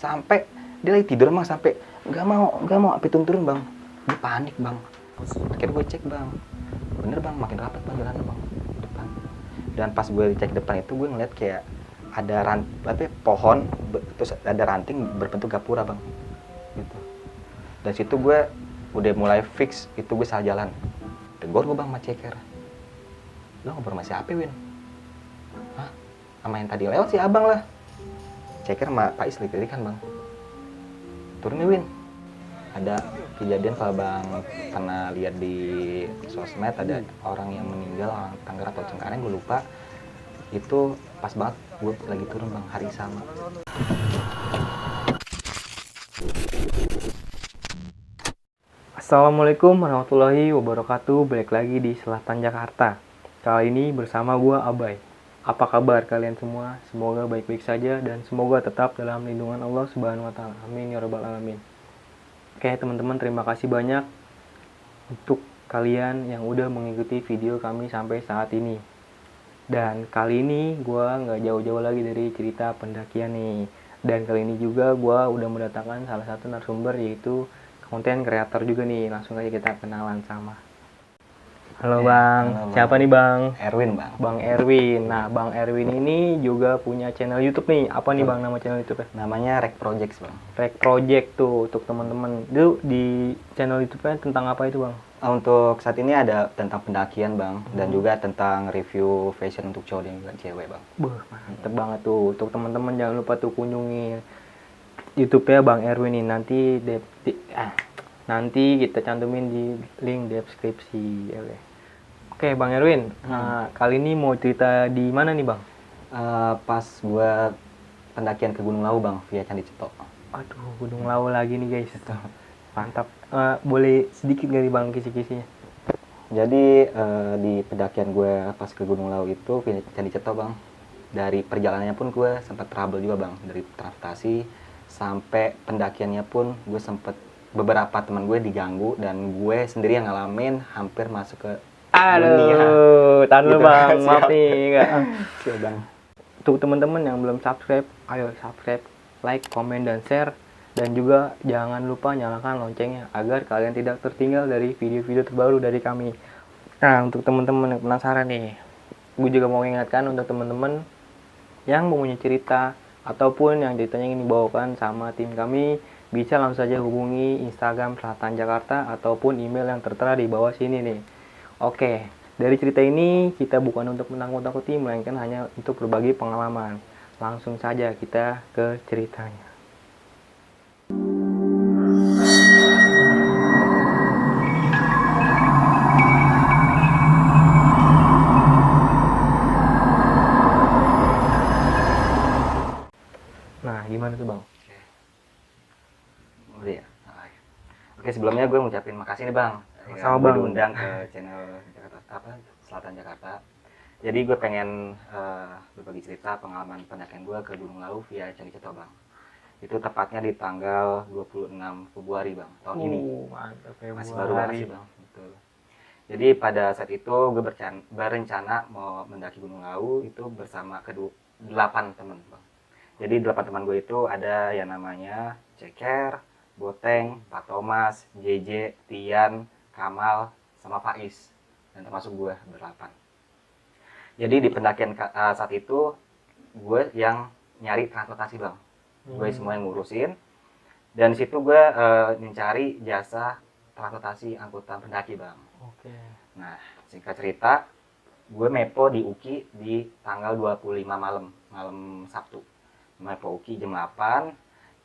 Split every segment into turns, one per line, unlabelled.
Sampai dia lagi tidur bang, sampai nggak mau api turun bang. Dia panik bang. Akhirnya gue cek bang, bener bang, makin rapat bang jalan bang depan. Dan pas gue cek depan itu gue ngeliat kayak ada pohon, terus ada ranting berbentuk gapura bang, gitu. Dan situ gue udah mulai fix itu gue salah jalan. Tegur gue bang sama ceker, lo ngobrol sama siapa Win? Hah? Sama yang tadi lewat sih abang lah. Ceker sama Pak Is kan bang. Turun nih Win, ada kejadian kalau bang pernah lihat di sosmed, ada orang yang meninggal, orang Tangerang atau Cengkareng gue lupa. Itu pas banget gue lagi turun bang, hari sama.
Assalamualaikum warahmatullahi wabarakatuh. Balik lagi di Selatan Jakarta. Kali ini bersama gua Abai. Apa kabar kalian semua? Semoga baik-baik saja dan semoga tetap dalam lindungan Allah Subhanahu wa taala. Amin ya rabbal alamin. Oke, teman-teman, terima kasih banyak untuk kalian yang udah mengikuti video kami sampai saat ini. Dan kali ini gua nggak jauh-jauh lagi dari cerita pendakian nih. Dan kali ini juga gua udah mendatangkan salah satu narasumber, yaitu konten kreator juga nih. Langsung aja kita kenalan sama. Halo Bang,
Halo,
siapa nih Bang?
Erwin bang.
Bang Erwin. Nah, Bang Erwin ini juga punya channel YouTube nih. Apa nih Bang nama channel YouTube-nya?
Namanya Rek Projects bang.
Rek Project tuh untuk teman-teman. Itu di channel YouTube-nya tentang apa itu Bang?
Untuk saat ini ada tentang pendakian bang, dan juga tentang review fashion untuk cowok dan juga cewek bang.
Mantep banget tuh. Untuk teman-teman jangan lupa tuh kunjungi YouTube-nya Bang Erwin nih. Nanti kita cantumin di link deskripsi. Oke, Bang Erwin. Nah, kali ini mau cerita di mana nih Bang?
Pas gue pendakian ke Gunung Lawu bang, via Candi Cetok.
Aduh, Gunung Lawu lagi nih guys. Mantap. Boleh sedikit gak nih Bang kisi-kisinya?
Jadi di pendakian gue pas ke Gunung Lawu itu via Candi Cetok bang. Dari perjalanannya pun gue sempat trouble juga bang, dari transportasi sampai pendakiannya pun gue sempet beberapa teman gue diganggu, dan gue sendiri yang ngalamin hampir masuk ke dunia.
Aduh, tahan dulu
Gitu.
Bang. Maaf
Siap.
nih. Enggak.
Siap bang.
Untuk teman-teman yang belum subscribe, ayo subscribe, like, komen, dan share. Dan juga jangan lupa nyalakan loncengnya agar kalian tidak tertinggal dari video-video terbaru dari kami. Nah, untuk teman-teman yang penasaran nih, gue juga mau ingatkan untuk teman-teman yang mempunyai cerita ataupun yang ceritanya ingin dibawakan sama tim kami, bisa langsung saja hubungi Instagram Selatan Jakarta ataupun email yang tertera di bawah sini nih. Oke, dari cerita ini kita bukan untuk menakut-nakuti, melainkan hanya untuk berbagi pengalaman. Langsung saja kita ke ceritanya. Nah, gimana tuh Bang?
Udah ya. Oke, sebelumnya gue ngucapin makasih nih bang.
Sama
Gue
Bang.
diundang ke channel Selatan Jakarta. Jadi gue pengen berbagi cerita pengalaman pendakian gue ke Gunung Lawu via Candi Cetok bang. Itu tepatnya di tanggal 26 Februari bang, tahun ini.
Mantap,
Masih baru banget sih bang. Betul. Jadi pada saat itu gue berencana mau mendaki Gunung Lawu itu bersama 8 teman bang. Jadi 8 teman gue itu ada yang namanya Ceker, Boteng, Pak Thomas, JJ, Tian, Kamal, sama Faiz, dan termasuk gue berlapan. Jadi di pendakian saat itu gue yang nyari transportasi bang, gue semua yang ngurusin, dan di situ gue mencari jasa transportasi angkutan pendaki bang.
Oke.
Nah singkat cerita, gue mepo di UKI di tanggal 25 malam Sabtu. Mepo UKI jam 8,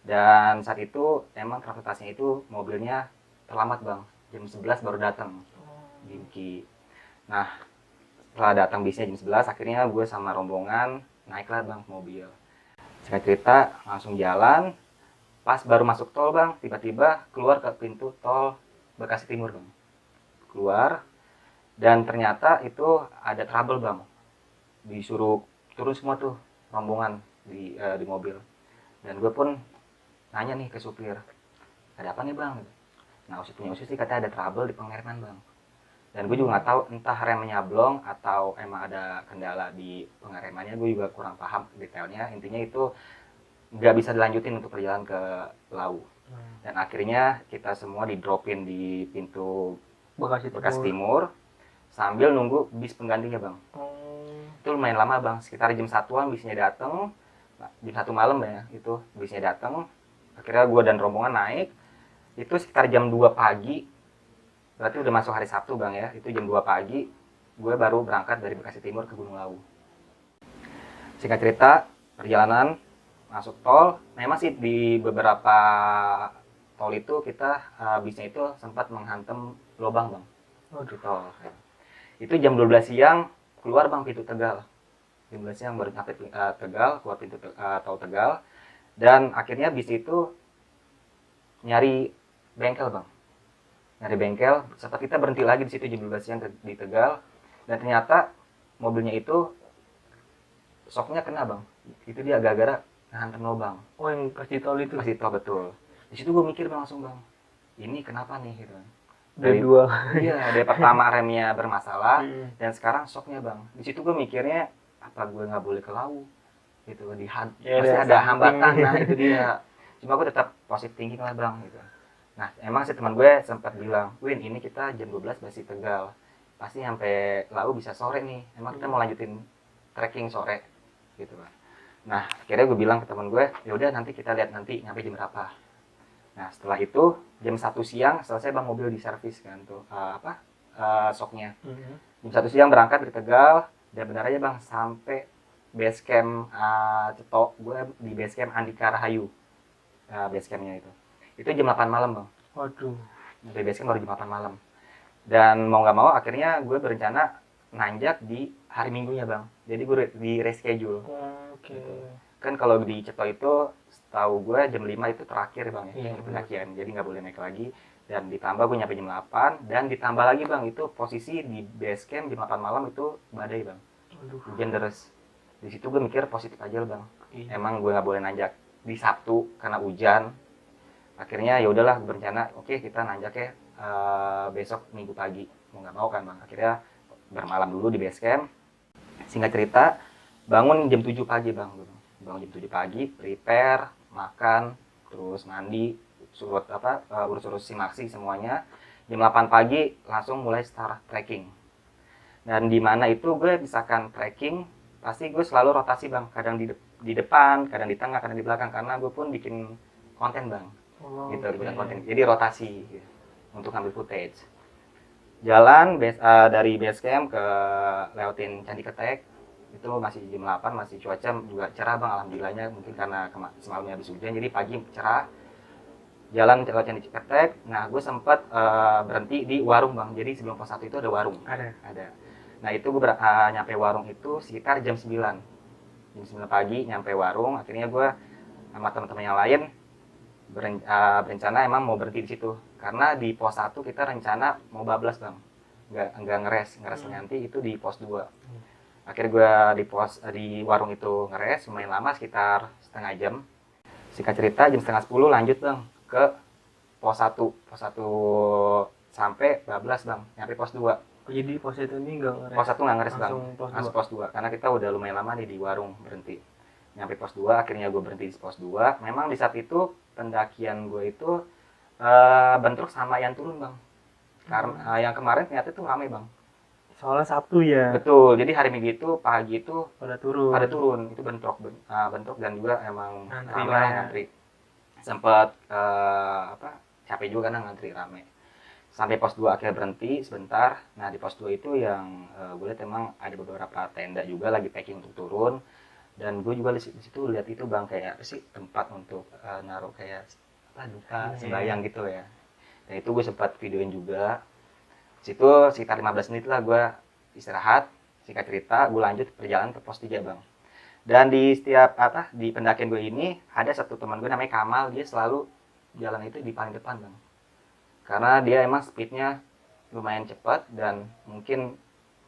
dan saat itu emang transportasinya itu mobilnya terlambat bang, jam 11 baru datang di UKI. Nah setelah datang bisnya jam 11, akhirnya gue sama rombongan naiklah bang mobil. Singkat cerita langsung jalan, pas baru masuk tol bang, tiba-tiba keluar ke pintu tol Bekasi Timur bang. Keluar, dan ternyata itu ada trouble bang, disuruh turun semua tuh rombongan di mobil. Dan gue pun nanya nih ke supir, ada apa nih bang? Nah punya usus sih katanya ada trouble di pengereman bang. Dan gue juga nggak tahu entah remnya blong atau emang ada kendala di pengeremannya, gue juga kurang paham detailnya. Intinya itu nggak bisa dilanjutin untuk perjalanan ke Lau. Dan akhirnya kita semua di dropin di pintu Bekasi Timur sambil nunggu bis penggantinya bang. Itu lumayan lama bang, sekitar jam 1-an bisnya datang, jam 1 malam ya, itu bisnya datang. Akhirnya gue dan rombongan naik, itu sekitar jam 2 pagi, berarti udah masuk hari Sabtu bang ya, itu jam 2 pagi gue baru berangkat dari Bekasi Timur ke Gunung Lawu. Singkat cerita, perjalanan masuk tol, memang sih di beberapa tol itu kita bisnya itu sempat menghantam lubang bang. Di tol. Itu jam 12 siang keluar bang pintu Tegal. Jam 12 siang baru sampai Tegal, keluar pintu tol Tegal. Dan akhirnya bis itu nyari bengkel bang. Nyari bengkel, sempat kita berhenti lagi di situ jam 12 siang di Tegal. Dan ternyata mobilnya itu shocknya kena bang. Itu dia gara-gara ngehantam lubang.
Oh, yang pas di tol itu.
Pas di tol betul. Di situ gue mikir bang langsung bang, ini kenapa nih gitu.
Dari dua.
Iya, dari pertama remnya bermasalah dan sekarang shocknya bang. Di situ gue mikirnya apa gue nggak boleh ke Lawu gitu, pasti ada hambatan. Nah itu dia. Cuma gue tetap positive thinking lah bang gitu. Nah emang sih teman gue sempat bilang, Win ini kita jam 12 masih Tegal, pasti sampai Lawu bisa sore nih. Emang kita mau lanjutin trekking sore gitu bang. Nah akhirnya gue bilang ke teman gue, ya udah nanti kita lihat nanti nyampe jam berapa. Nah setelah itu jam 1 siang selesai bang, mobil diservis kan tuh shocknya. Jam 1 siang berangkat dari Tegal, dan benar aja bang sampai base camp Cetok. Gue di base camp Andika Rahayu, base campnya itu jam 8 malam bang.
Waduh.
Dari base camp baru jam 8 malam. Dan mau nggak mau akhirnya gue berencana nanjak di hari Minggunya bang. Jadi gue di reschedule.
Oke.
Gitu. Kan kalau di Cetok itu setahu gue jam 5 itu terakhir bang ya, pendakian. Jadi nggak boleh naik lagi. Dan ditambah gue nyampe jam 8, dan ditambah lagi bang itu posisi di base camp jam 8 malam itu badai bang. Hujan deras. Di situ gue mikir positif aja bang. Emang gue nggak boleh nanjak di Sabtu karena hujan. Akhirnya ya udahlah berencana, oke kita nanjak ya besok Minggu pagi. Mau nggak mau kan bang. Akhirnya bermalam dulu di base camp. Singkat cerita, bangun jam 7 pagi bang. Bangun jam 7 pagi, prepare, makan, terus mandi, urus-urus simaksi semuanya. Jam 8 pagi langsung mulai start trekking. Dan di mana itu gue misalkan trekking, pasti gue selalu rotasi bang. Kadang di depan, kadang di tengah, kadang di belakang, karena gue pun bikin konten bang. Gitu, bikin konten. Jadi rotasi gitu, untuk ngambil footage. Jalan dari base camp ke lewatin Candi Ketek, itu masih jam 8, masih cuaca juga cerah bang, alhamdulillahnya. Mungkin karena semalamnya habis hujan, jadi pagi cerah. Jalan ke Candi Ketek, nah gue sempat berhenti di warung bang. Jadi sebelum pos 1 itu ada warung. Ada. Nah itu gue nyampe warung itu sekitar jam 9. Jam 9 pagi nyampe warung, akhirnya gue sama teman-teman yang lain berencana emang mau berhenti di situ. Karena di pos 1 kita rencana mau bablas bang. Nggak ngeres nanti itu di pos 2. Akhirnya gue di warung itu ngeres, lumayan lama sekitar setengah jam. Singkat cerita jam setengah 10 lanjut bang ke pos 1. Pos 1 sampai bablas bang, nyampe pos 2.
Jadi pos 1 ini nggak ngeres?
Pos 1 nggak ngeres bang,
langsung
pos 2. Karena kita udah lumayan lama nih di warung berhenti. Nyampe pos 2, akhirnya gue berhenti di pos 2. Memang di saat itu pendakian gue itu bentrok sama yang turun bang. Karena yang kemarin ternyata itu ramai bang.
Soalnya Sabtu ya.
Betul, jadi hari Minggu itu pagi itu
pada turun.
Itu bentrok dan juga emang
Ngantri
ramai ngantri. Sempat capek juga karena ngantri rame. Sampai pos 2 akhirnya berhenti sebentar. Nah di pos 2 itu yang gue lihat emang ada beberapa tenda juga lagi packing untuk turun. Dan gue juga di situ lihat itu bang, kayak sih tempat untuk naruh kayak duka sembayang gitu ya. Dan itu gue sempat videoin juga. Situ sekitar 15 menit lah gue istirahat. Singkat cerita gue lanjut perjalanan ke pos 3 bang. Dan di setiap di pendakian gue ini ada satu teman gue namanya Kamal, dia selalu jalan itu di paling depan bang. Karena dia emang speednya lumayan cepat dan mungkin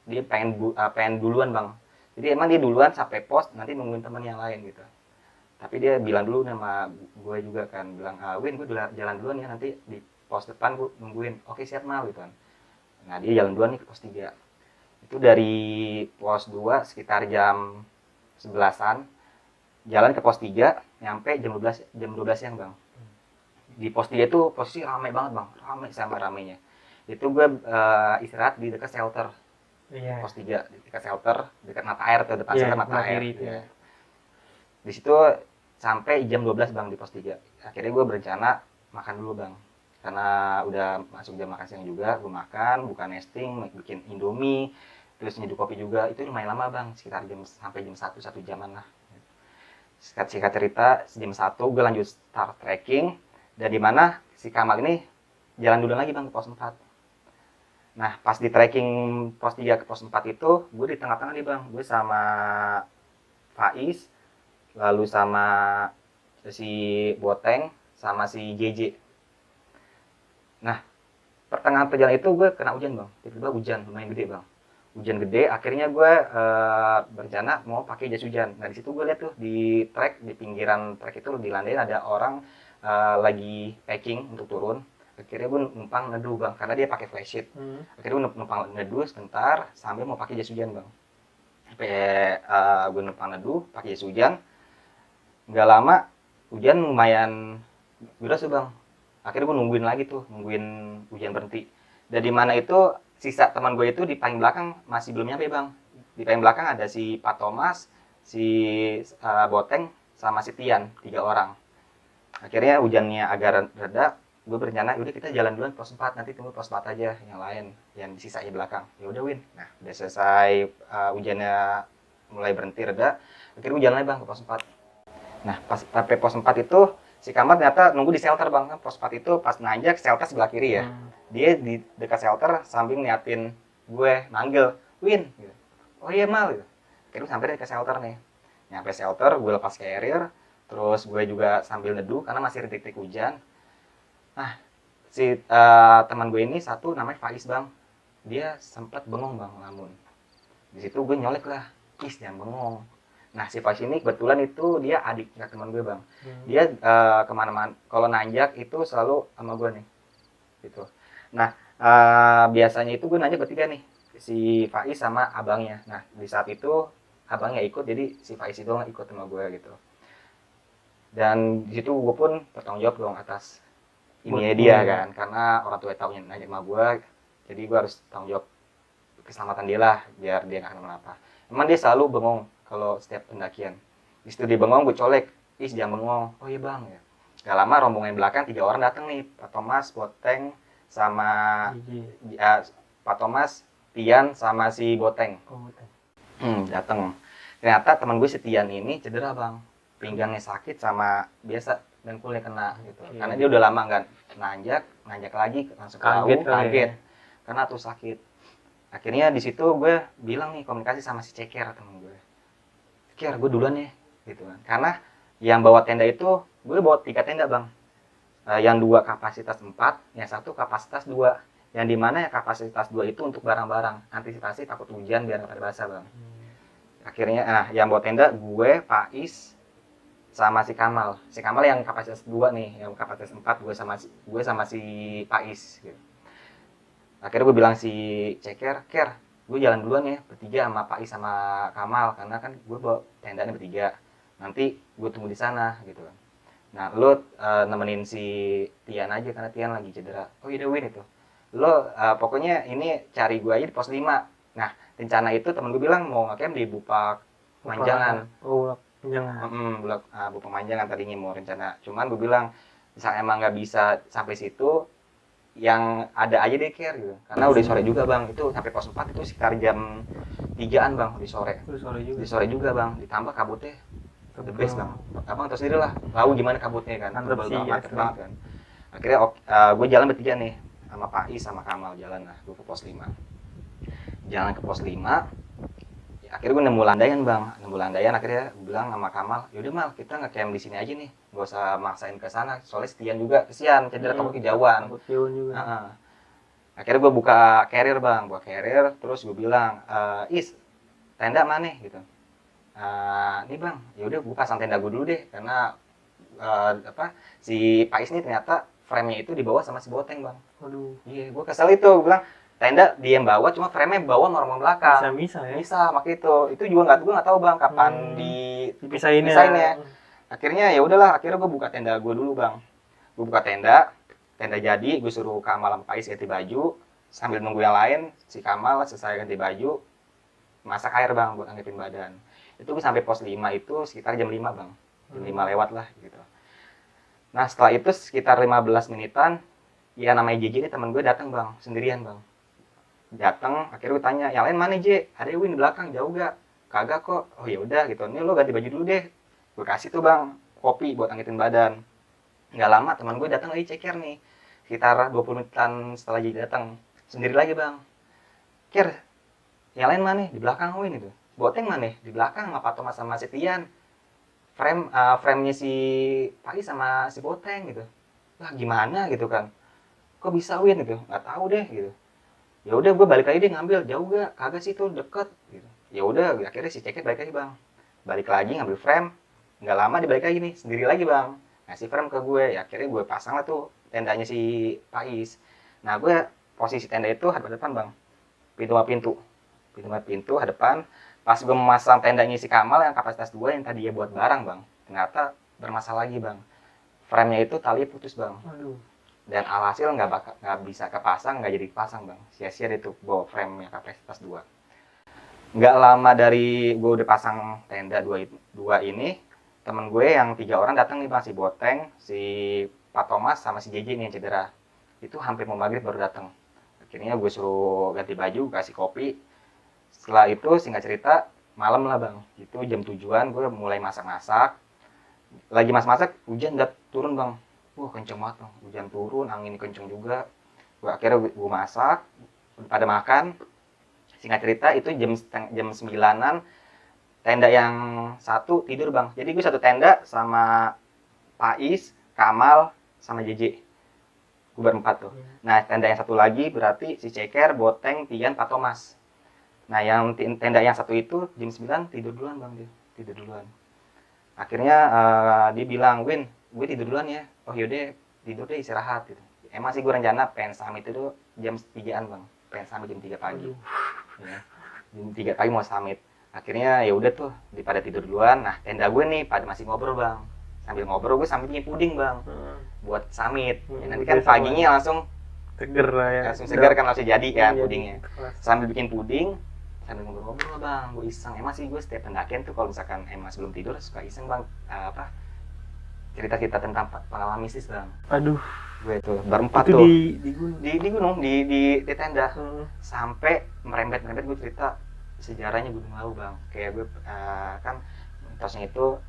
dia pengen duluan bang. Jadi emang dia duluan sampai pos, nanti nungguin teman yang lain gitu. Tapi dia bilang dulu sama gue juga kan, bilang Win gue jalan duluan ya, nanti di pos depan gue nungguin. Oke siap Mal gitu kan. Nah dia jalan duluan nih ke pos 3. Itu dari pos 2 sekitar jam 11-an jalan ke pos 3. nyampe jam 12 siang bang. Di pos 3 itu posisi ramai banget bang, ramai sama ramainya. Itu gue istirahat di dekat shelter.
Iya.
Pos 3 di dekat shelter, dekat mata air tuh, depan
Iya,
shelter mata
sebelah
air.
kiri itu
Iya.
ya.
Di situ sampai jam 12 bang di pos 3. Akhirnya gue berencana makan dulu bang. Karena udah masuk jam makan siang juga, gue makan, buka nesting, bikin indomie, terus nyeduh kopi juga. Itu lumayan lama bang, sekitar sampai jam 1 jaman lah. Singkat cerita, jam 1 gue lanjut start trekking, dan di mana si Kamal ini jalan dulu lagi bang ke pos 4. Nah, pas di trekking pos 3 ke pos 4 itu, gue di tengah-tengah nih bang. Gue sama Faiz, lalu sama si Boteng, sama si JJ. Nah, pertengahan perjalanan itu gue kena hujan bang. Tiba-tiba hujan lumayan gede bang. Hujan gede, akhirnya gue berencana mau pakai jas hujan. Nah, di situ gue lihat tuh di trek, di pinggiran trek itu di landain ada orang lagi packing untuk turun. Akhirnya gue numpang neduh bang, karena dia pakai flysheet. Akhirnya gue numpang neduh sebentar sambil mau pakai jas hujan bang. Sampai gue numpang neduh pakai jas hujan. Nggak lama hujan lumayan deras tuh bang. Akhirnya gue nungguin lagi tuh, nungguin hujan berhenti. Dan di mana itu sisa teman gue itu di paling belakang masih belum nyampe bang. Di paling belakang ada si Pak Thomas, si Boteng, sama si Tian, 3 orang. Akhirnya hujannya agak reda, gue berencana udah kita jalan duluan pos 4, nanti tunggu pos 4 aja yang lain, yang sisanya belakang. Ya udah Win. Nah, udah selesai hujannya mulai berhenti reda, akhirnya gue jalan lagi bang ke pos 4. Nah, pas sampai pos 4 itu si Kamar ternyata nunggu di shelter bang. Pos 4 itu pas nanjak shelter sebelah kiri ya. Dia di dekat shelter sambil ngeliatin gue manggil, Win. Gitu. Oh iya Mal. Gitu. Akhirnya sampai dekat shelter nih. Nyampe shelter, gue lepas carrier, terus gue juga sambil neduh karena masih rintik-rintik hujan. Nah, si teman gue ini satu namanya Faiz bang. Dia sempat bengong bang ngelamun. Di situ gue nyolek lah, Is jangan bengong. Nah, si Faiz ini kebetulan itu dia adiknya teman gue bang. Dia kemana-mana, kalau nanjak itu selalu sama gue nih, gitu. Nah, biasanya itu gue nanjak bertiga nih, si Faiz sama abangnya. Nah, di saat itu abangnya ikut, jadi si Faiz itu nggak ikut sama gue gitu. Dan di situ gue pun bertanggung jawab dong atas ini dia kan, karena orang tua taunya nanya sama gue, jadi gue harus tanggung jawab keselamatan dia lah, biar dia nggak kenapa-napa. Emang dia selalu bengong kalau setiap pendakian. Di situ dia bengong, gue colek, Is jangan bengong. Oh iya bang ya. Gak lama rombongan belakang 3 orang datang nih, Pak Thomas, Boteng, sama Pak Thomas, Tian, sama si Boteng. Datang. Ternyata teman gue si Tian ini cedera bang, pinggangnya sakit sama biasa dan kulitnya kena gitu. Karena dia udah lama nggak nanjak lagi langsung kaget. Karena tuh sakit. Akhirnya di situ gue bilang nih komunikasi sama si Ceker temen gue. Ceker, gue duluan ya, gitu kan. Karena yang bawa tenda itu gue bawa 3 tenda bang. Yang 2 kapasitas 4, yang 1 kapasitas 2. Yang dimana ya kapasitas 2 itu untuk barang-barang, antisipasi takut hujan biar nggak pada basah bang. Akhirnya, yang bawa tenda gue, Faiz, sama si Kamal. Si Kamal yang kapasitas 2 nih, yang kapasitas 4 gue sama si Faiz gitu. Akhirnya gue bilang si Ceker, Ker, gue jalan duluan ya bertiga sama Faiz sama Kamal, karena kan gue bawa tendanya bertiga. Nanti gue tunggu di sana gitu kan. Nah, lo nemenin si Tian aja karena Tian lagi cedera. Oh iya Win itu. Lo pokoknya ini cari gue aja di pos 5. Nah, rencana itu temen gue bilang mau ngecamp di Bupak Manjangan. Bupak Manjangan tadinya mau rencana. Cuman gue bilang, misalnya emang nggak bisa sampai situ, yang ada aja deh Ker gitu. Karena udah sore juga bang, itu sampai pos 4 itu sekitar jam 3-an bang, di sore juga bang, ditambah kabutnya the best bang. Abang tahu sendiri lah, tahu gimana kabutnya kan, mantep banget kan. Akhirnya gue jalan bertiga nih sama Faiz sama Kamal, jalan lah gue ke pos 5. Jalan ke pos 5, ya, akhirnya gue nemu landaian akhirnya gue bilang sama Kamal, yaudah Mal kita ngecamp di sini aja nih, gak usah maksain ke sana, soalnya Stian juga kesian cedera takut kejauhan. Akhirnya gue buka carrier bang, terus gue bilang, Is tenda mana gitu. Nih bang, yaudah gue pasang tenda gue dulu deh, karena si Faiz ini ternyata frame-nya itu dibawa sama si Boteng bang. Iya, gue kesel itu, gue bilang tenda dia yang bawa, cuma frame-nya bawa orang belakang. Bisa, makanya itu juga gue nggak tahu bang kapan dipisahin ya. akhirnya ya udahlah, akhirnya gue buka tenda gue dulu bang. Gue buka tenda jadi, gue suruh Kamal sama Pais ganti baju, sambil nunggu yang lain, si Kamal selesai ganti baju, masak air bang buat angetin badan. Itu gue sampai pos 5 itu sekitar jam 5 bang, jam 5 lewat lah gitu. Nah setelah itu sekitar 15 menitan, ya namanya JJ ini teman gue datang bang, sendirian bang. Datang, akhirnya gue tanya, yang lain mana J? Ada Win di belakang, jauh gak? Kagak kok. Oh ya udah gitu, ini lo ganti baju dulu deh. Gue kasih tuh bang kopi buat angetin badan. Nggak lama teman gue datang lagi ceker nih, sekitar 20 menitan setelah JJ datang, sendiri lagi bang. Ker, yang lain mana? Di belakang Win itu. Boteng mana? Di belakang sama Pak Thomas sama Setian. Frame-nya si Pais sama si Boteng gitu. Lah gimana gitu kan? Kok bisa Win gitu? Nggak tahu deh gitu. Ya udah gue balik lagi deh ngambil, jauh gak? Kagak sih tuh deket gitu. Ya udah akhirnya si Ceket balik lagi bang. Balik lagi ngambil frame. Nggak lama dia balik lagi nih, sendiri lagi bang. Ngasih frame ke gue. Ya akhirnya gue pasang lah tuh tendanya si Pais. Nah gue posisi tenda itu hadap depan bang. Pintu hadapan. Pas gue memasang tendanya si Kamal yang kapasitas 2 yang tadi ya buat barang bang, ternyata bermasalah lagi bang. Frame-nya itu tali putus bang.
Aduh.
Dan alhasil nggak bisa kepasang, nggak jadi dipasang bang. Sia-sia deh tuh bawa frame yang kapasitas 2. Nggak lama dari gue udah pasang tenda 2 ini, temen gue yang 3 orang datang nih bang, si Boteng, si Pak Thomas sama si JJ nih yang cedera. Itu hampir mau maghrib baru datang. Akhirnya gue suruh ganti baju, kasih kopi. Setelah itu singkat cerita malam lah bang, itu jam 7-an gue mulai masak-masak. Lagi masak-masak hujan udah turun bang. Wah kenceng banget bang, hujan turun, angin kenceng juga. Akhirnya gue masak, pada makan. Singkat cerita itu jam 9-an, tenda yang satu tidur bang. Jadi gue satu tenda sama Pais, Kamal, sama JJ. Gue berempat tuh. Nah tenda yang satu lagi berarti si Ceker, Boteng, Tian, Pak Thomas. Nah yang tenda yang satu itu jam 9 tidur duluan bang, dia tidur duluan. Akhirnya dia bilang, Win, gue tidur duluan ya. Oh yaudah, tidur deh istirahat gitu. Emang sih gue rencana pengen summit itu jam 3-an bang, pengen summit jam 3 pagi. Ya, jam 3 pagi mau summit. Akhirnya ya udah tuh, pada tidur duluan. Nah tenda gue nih pada masih ngobrol bang. Sambil ngobrol gue sambil bikin puding bang, buat summit. Ya, nanti kan paginya langsung
seger lah ya.
Langsung segar kan, langsung jadi kan pudingnya. Sambil bikin puding, sambil ngobrol-ngobrol bang, gue iseng. Emang sih gue setiap pendakian tuh kalau misalkan emang sebelum tidur suka iseng bang, cerita-cerita tentang pengalaman mistis bang.
Aduh,
gue tuh berempat
itu
tuh
di
gunung di tenda. Sampai merembet gue cerita sejarahnya Gunung Lawu bang. Kayak gue kan mitosnya itu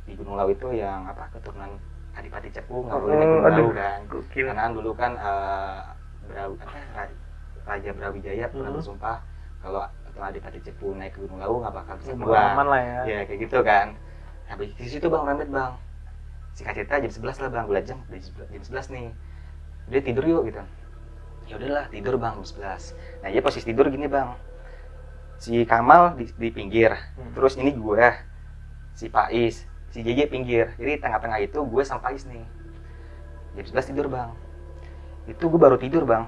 di Gunung Lawu itu yang keturunan Adipati Cepu nggak boleh naik Gunung Lawu kan. Karena dulu kan Raja Brawijaya pernah bersumpah kalau Adipati Cepu naik ke Gunung Lawu nggak bakal bisa keluar.
Aman lah ya.
Ya kayak gitu kan. Habis di situ bang merembet bang. Singkat cerita jam 11 lah bang, gue liat jam 11 nih. Udah tidur yuk gitu. Ya udahlah tidur bang jam 11. Nah dia posisi tidur gini bang. Si Kamal di pinggir, terus ini gue, si Pais, si JJ pinggir. Jadi tengah-tengah itu gue sama Pais nih. Jam 11 tidur bang. Itu gue baru tidur bang.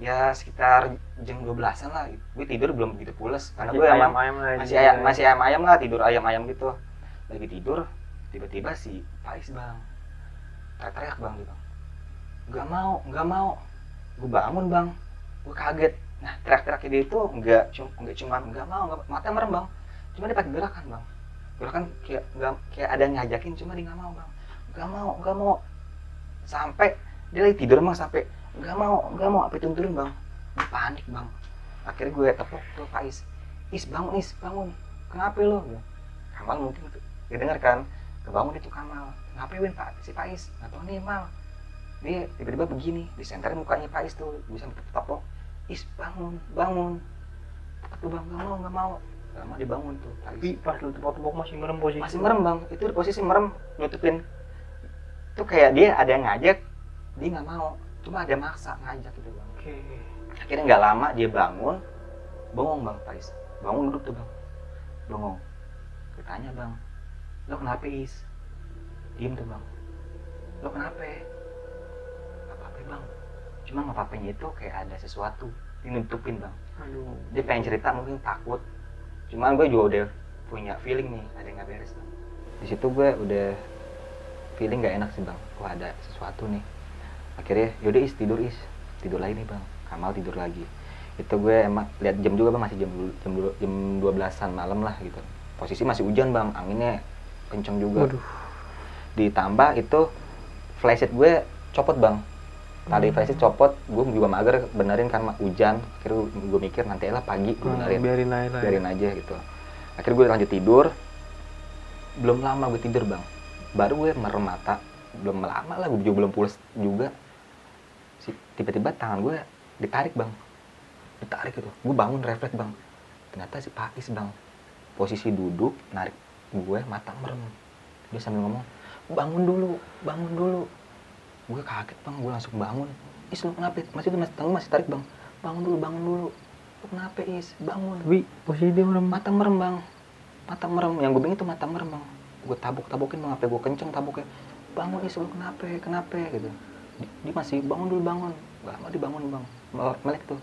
Ya sekitar jam 12-an lah. Gue tidur belum begitu pules karena gue emang masih ayam-ayam lah, tidur ayam-ayam gitu. Lagi tidur, tiba-tiba si Pais bang teriak bang, dia bang, nggak mau. Gue bangun bang, gue kaget. Nah teriak-teriaknya dia itu nggak cuma nggak mau, mata merem bang, cuma dia pakai gerakan kayak ada yang ngajakin, cuma dia nggak mau bang, nggak mau sampai dia lagi tidur bang, sampai nggak mau apa turun bang. Dia panik bang. Akhirnya gue tepuk tuh Pais, bangun, kenapa lo? Kamal mungkin dia dengar kan, kebangun itu Kamal. Kenapa Win Pak si Pais? Nggak tahu nih Mal. Dia tiba-tiba begini, disenterin mukanya Pais tuh, bisa tepuk. Bangun. Tapi bang nggak mau. Lama dibangun tuh.
Tapi pas lu tepok-tepok masih merem posisi.
Masih merem bang. Itu posisi merem, nutupin. Itu kayak dia ada yang ngajak, dia nggak mau. Cuma ada maksa ngajak gitu bang.
Oke.
Akhirnya nggak lama dia bangun, bengong bang Pais. Bangun duduk tuh bang, bengong. Ditanya bang, lo kenapa Is? Diem tuh bang. Lo kenapa? Apa-apa bang. Cuma apa-apanya itu kayak ada sesuatu dinutupin bang.
Aduh.
Dia pengen cerita mungkin takut. Cuman gue juga udah punya feeling nih ada yang nggak beres bang. Di situ gue udah feeling nggak enak sih bang, wah ada sesuatu nih. Akhirnya yaudah Is, tidur lagi nih bang. Kamal tidur lagi. Itu gue emang lihat jam juga bang, masih jam 12-an malam lah gitu. Posisi masih hujan bang, anginnya kenceng juga.
Waduh.
Ditambah itu flashlight gue copot bang, tali flashlight copot. Gue juga mager benerin karena hujan. Akhirnya gue mikir nanti lah pagi gue benerin, biarin aja gitu. Akhirnya gue lanjut tidur. Belum lama gue tidur bang, baru gue merem mata, belum lama lah gue juga belum pulas juga, tiba-tiba tangan gue ditarik gitu. Gue bangun refleks bang, ternyata si Pais bang, posisi duduk narik gue, mata merem. Dia sambil ngomong, bangun dulu. Gue kaget bang, gue langsung bangun. Is, lu kenapa? Tangan masih tarik bang. Bangun dulu. Lu kenapa Is? Bangun.
Tapi posisi dia merem.
Mata merem bang. Yang gue bingung itu mata merem bang. Gue tabokin bang, apa gue kenceng taboknya. Bangun Is, lu kenapa gitu. Dia masih bangun. Gak mau dibangun bang. Melek tuh.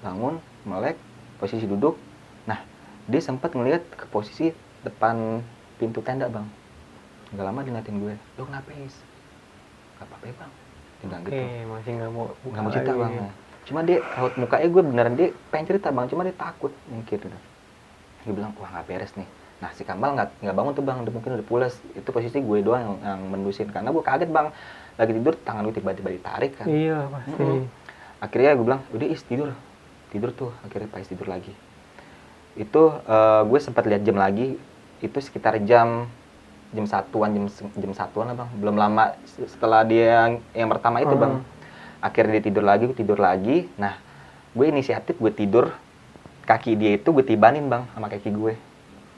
Bangun, melek, posisi duduk. Nah, dia sempat ngelihat ke posisi depan pintu tenda bang. Gak lama dia ngeliatin gue, lu kenapa Is? Gak apa-apa ya bang, dia bilang gitu.
Masih nggak mau
Cerita bang. Cuma dia raut mukanya gue beneran dia pengen cerita bang, cuma dia takut mungkin gitu. Dia bilang wah nggak beres nih. Nah si Kamal nggak bangun tuh bang, mungkin udah pulas. Itu posisi gue doang yang mendusin karena gue kaget bang, lagi tidur tangan gue tiba-tiba ditarik kan.
Iya pasti.
Akhirnya gue bilang udah Is, tidur tuh. Akhirnya Pais tidur lagi. Itu gue sempat lihat jam lagi, itu sekitar jam satuan lah bang. Belum lama setelah dia yang pertama itu bang. Akhirnya dia tidur lagi. Nah gue inisiatif, gue tidur, kaki dia itu gue tibanin bang sama kaki gue,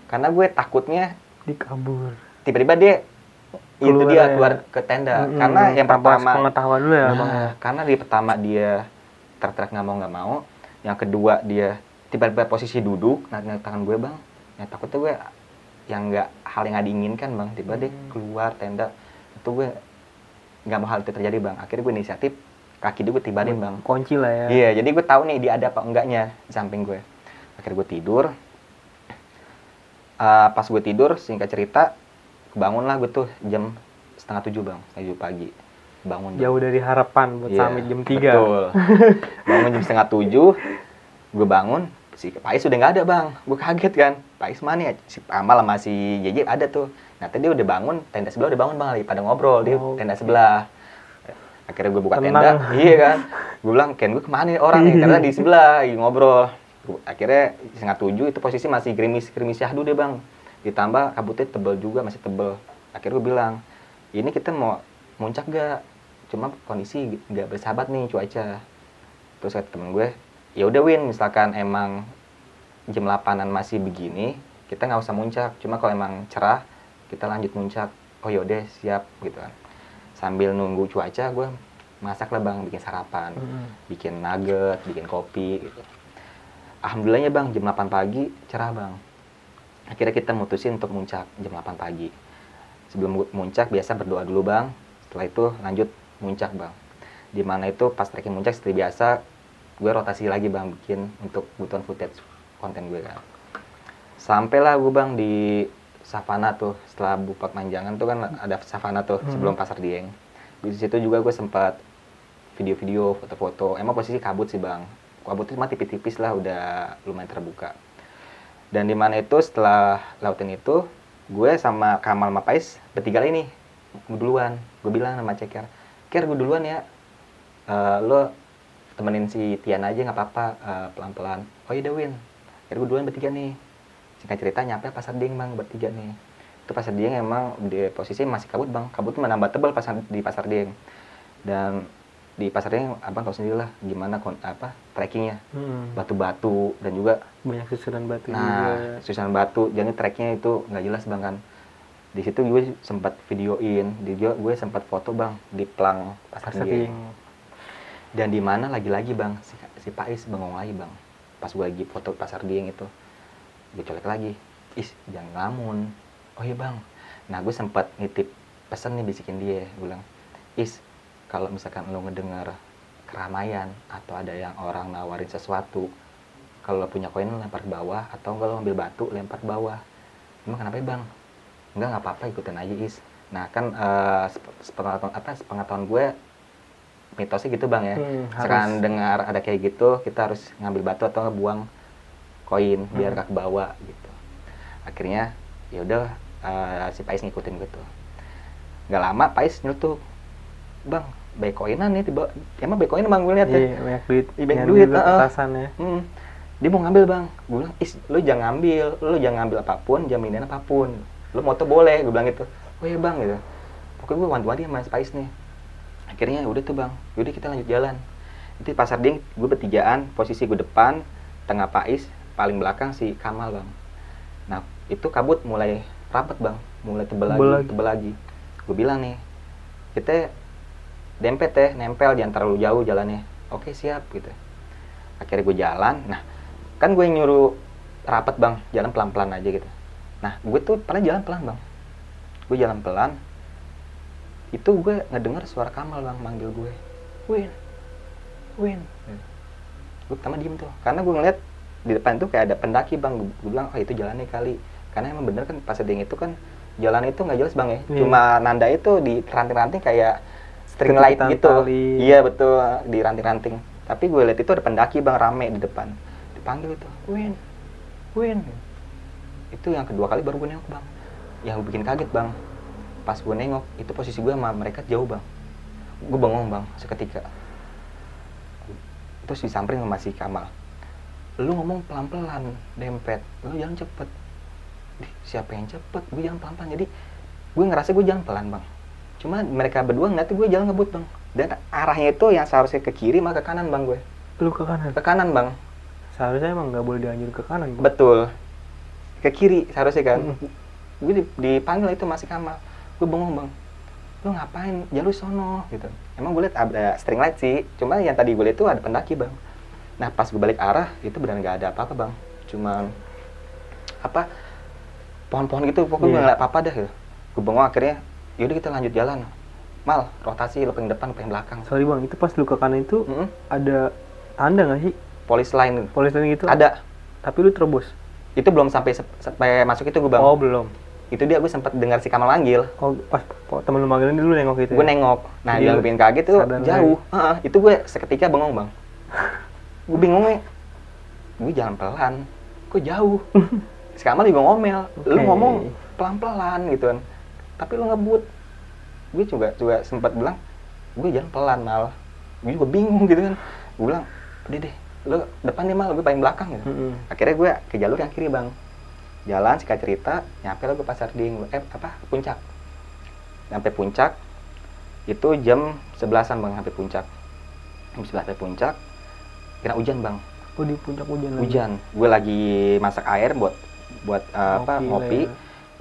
karena gue takutnya
dikabur.
Tiba-tiba dia keluar ke tenda. Karena yang pertama
pengetahuan dulu ya bang.
Karena di pertama dia teriak nggak mau. Yang kedua dia tiba-tiba posisi duduk narik tangan gue bang. Yang takutnya gue yang nggak diinginkan bang, tiba dia keluar tenda. Itu gue nggak mau hal itu terjadi bang. Akhirnya gue inisiatif, kaki dia gue tibanin bang,
kunci lah ya.
Iya, jadi gue tahu nih dia ada apa enggaknya di samping gue. Akhirnya gue tidur. Pas gue tidur, singkat cerita, kebangun lah gue tuh jam 6:30 bang, 6:30 pagi. Bangun
jauh dari harapan buat summit jam 3.
Betul. Bangun jam 6:30, gue bangun, si Pais udah nggak ada bang. Gue kaget kan, Pais mana ya? Si Amal sama si JJ ada tuh. Nah tadi dia udah bangun, tenda sebelah udah bangun bang, lagi pada ngobrol di tenda sebelah. Akhirnya gue buka tenda, iya kan. Gue bilang, Ken gue kemana nih orang nih? Karena di sebelah lagi ngobrol. Akhirnya 6:30 itu posisi masih gerimis syahdu deh bang. Ditambah kabutnya tebel juga, masih tebel. Akhirnya gue bilang, ini kita mau muncak gak? Cuma kondisi nggak bersahabat nih cuaca. Terus kata temen gue, ya udah Win, misalkan emang jam 8-an masih begini, kita nggak usah muncak. Cuma kalau emang cerah, kita lanjut muncak. Oh yaudah siap gitu kan. Sambil nunggu cuaca, gue masak lah bang, bikin sarapan, bikin nugget, bikin kopi gitu. Alhamdulillahnya bang, jam 8 pagi cerah bang. Akhirnya kita mutusin untuk muncak jam 8 pagi. Sebelum muncak biasa berdoa dulu bang. Setelah itu lanjut muncak bang. Dimana itu pas trekking muncak seperti biasa, gue rotasi lagi bang, bikin untuk kebutuhan footage konten gue kan. Sampailah gue bang di savana tuh, setelah Bupot Manjangan tuh kan ada savana tuh sebelum Pasar Dieng. Di situ juga gue sempat video-video, foto-foto. Emang posisi kabut sih bang, kabut itu mah tipis-tipis lah, udah lumayan terbuka. Dan dimana itu setelah lautin itu, gue sama Kamal sama Pais bertiga ini duluan. Gue bilang sama Ceker, gue duluan ya, lo temenin si Tian aja nggak apa-apa, pelan-pelan. Oh iya Win, gue duluan bertiga nih. Singkat cerita nyampe Pasar Dieng bang, bertiga nih. Itu Pasar Dieng emang di posisi masih kabut bang, kabut tuh menambah tebal di Pasar Dieng. Dan di Pasar Dieng abang tahu sendiri lah gimana trekkingnya, batu-batu dan juga
banyak susunan batu.
Nah, susunan batu, jadi treknya itu nggak jelas bang kan. Di situ gue sempat videoin, gue sempat foto bang di pelang Pasar Dieng. Dan di mana lagi-lagi bang, si Pais bengong lagi bang. Pas gue lagi foto Pasar Dieng itu, gue colek lagi, Is jangan ngelamun. Oh iya bang. Nah gue sempat nitip pesan nih, bisikin dia, gue bilang, Is kalau misalkan lo ngedengar keramaian atau ada yang orang nawarin sesuatu, kalau lo punya koin lempar ke bawah, atau kalau lo ambil batu lempar ke bawah. Emang kenapa ya bang? Enggak apa-apa, ikutin aja Is. Nah kan sepengetahuan gue mitosnya gitu bang ya. Sekarang dengar ada kayak gitu, kita harus ngambil batu atau buang koin biar gak kebawa gitu. Akhirnya ya udah si Pais ngikutin gitu. Nggak lama Pais nyeletuk, bang baik koinan nih tiba, emang baik koinan bang gue lihat ya.
Iya, banyak duit.
Banyak duit,
petasan ya.
Dia mau ngambil bang, gue bilang, lu jangan ngambil apapun, jaminan apapun, lu moto boleh, gue bilang gitu. Oh iya bang gitu. Pokoknya gue wanti-wanti sama si Pais nih. Akhirnya udah tuh bang, yaudah kita lanjut jalan. Itu di Pasar Ding, gue bertigaan, posisi gue depan, tengah Pais, paling belakang si Kamal bang. Nah itu kabut mulai rapat bang, mulai tebel lagi. Gue bilang nih, kita dempet ya, nempel, jangan terlalu jauh jalannya. Oke siap gitu. Akhirnya gue jalan, nah kan gue nyuruh rapat bang, jalan pelan-pelan aja gitu. Nah gue tuh paling jalan pelan bang, gue jalan pelan. Itu gue ngedenger suara Kamal bang manggil gue, Win. Gue pertama diem tuh, karena gue ngeliat di depan tuh kayak ada pendaki bang. Gue bilang, oh itu jalannya kali, karena emang bener kan Pasar Ding itu kan jalan itu nggak jelas bang ya, cuma nanda itu di ranting-ranting kayak string light gitu. Iya betul, di ranting-ranting. Tapi gue lihat itu ada pendaki bang, rame di depan. Dipanggil itu, Win. Itu yang kedua kali baru gue nengok bang. Yang bikin kaget bang, pas gue nengok, itu posisi gue sama mereka jauh bang. Gue bengong bang, seketika. Terus disamperin sama si Kamal. Lu ngomong pelan-pelan, dempet. Lu jalan cepet. Siapa yang cepet? Gue jalan pelan-pelan. Jadi gue ngerasa gue jalan pelan bang. Cuma mereka berdua ngeliat gue jalan ngebut bang. Dan arahnya itu yang seharusnya ke kiri malah ke kanan bang gue.
Lu ke kanan?
Ke kanan bang.
Seharusnya emang nggak boleh dianjur ke kanan bang.
Betul. Ke kiri seharusnya kan. Gue dipanggil itu masih Kamal. Gue bengong bang. Lu ngapain? Jalur sono gitu. Emang gue liat ada string light sih. Cuma yang tadi gue liat itu ada pendaki bang. Nah pas gue balik arah itu benar nggak ada apa-apa bang. Cuman pohon-pohon gitu. Pokoknya gue nggak liat apa-apa dah gitu. Gue bengong akhirnya. Yaudah kita lanjut jalan. Mal, rotasi, lo paling depan, paling belakang.
Sorry bang, itu pas lu ke kanan itu ada tanda nggak sih?
Polis lain
gitu?
Ada.
Tapi lu terobos?
Itu belum sampai masuk itu gue bang.
Oh belum.
Itu dia gue sempat dengar si Kamal manggil.
Oh pas temen lu manggilin dulu nengok gitu.
Gue nengok. Nah yang bikin kaget tuh jauh. Itu gue seketika bengong bang. Gue bingung nih. Gue jalan pelan. Kok jauh? Si Kamal juga ngomel. Lu ngomong pelan-pelan gitu kan. Tapi lu ngebut. Gue juga sempat bilang, gue jalan pelan Mal. Gue juga bingung gitu kan. Gue bilang, udah deh, lu depan deh Mal, gue paling belakang gitu. Akhirnya gue ke jalur yang kiri bang. Jalan, singkat cerita, nyampe lah gue Pasar Ding, Puncak. Sampai Puncak, itu jam 11-an bang, sampai Puncak. Jam 11 sampai Puncak, kira hujan bang.
Oh di Puncak hujan?
Hujan. Gue lagi masak air buat ngopi.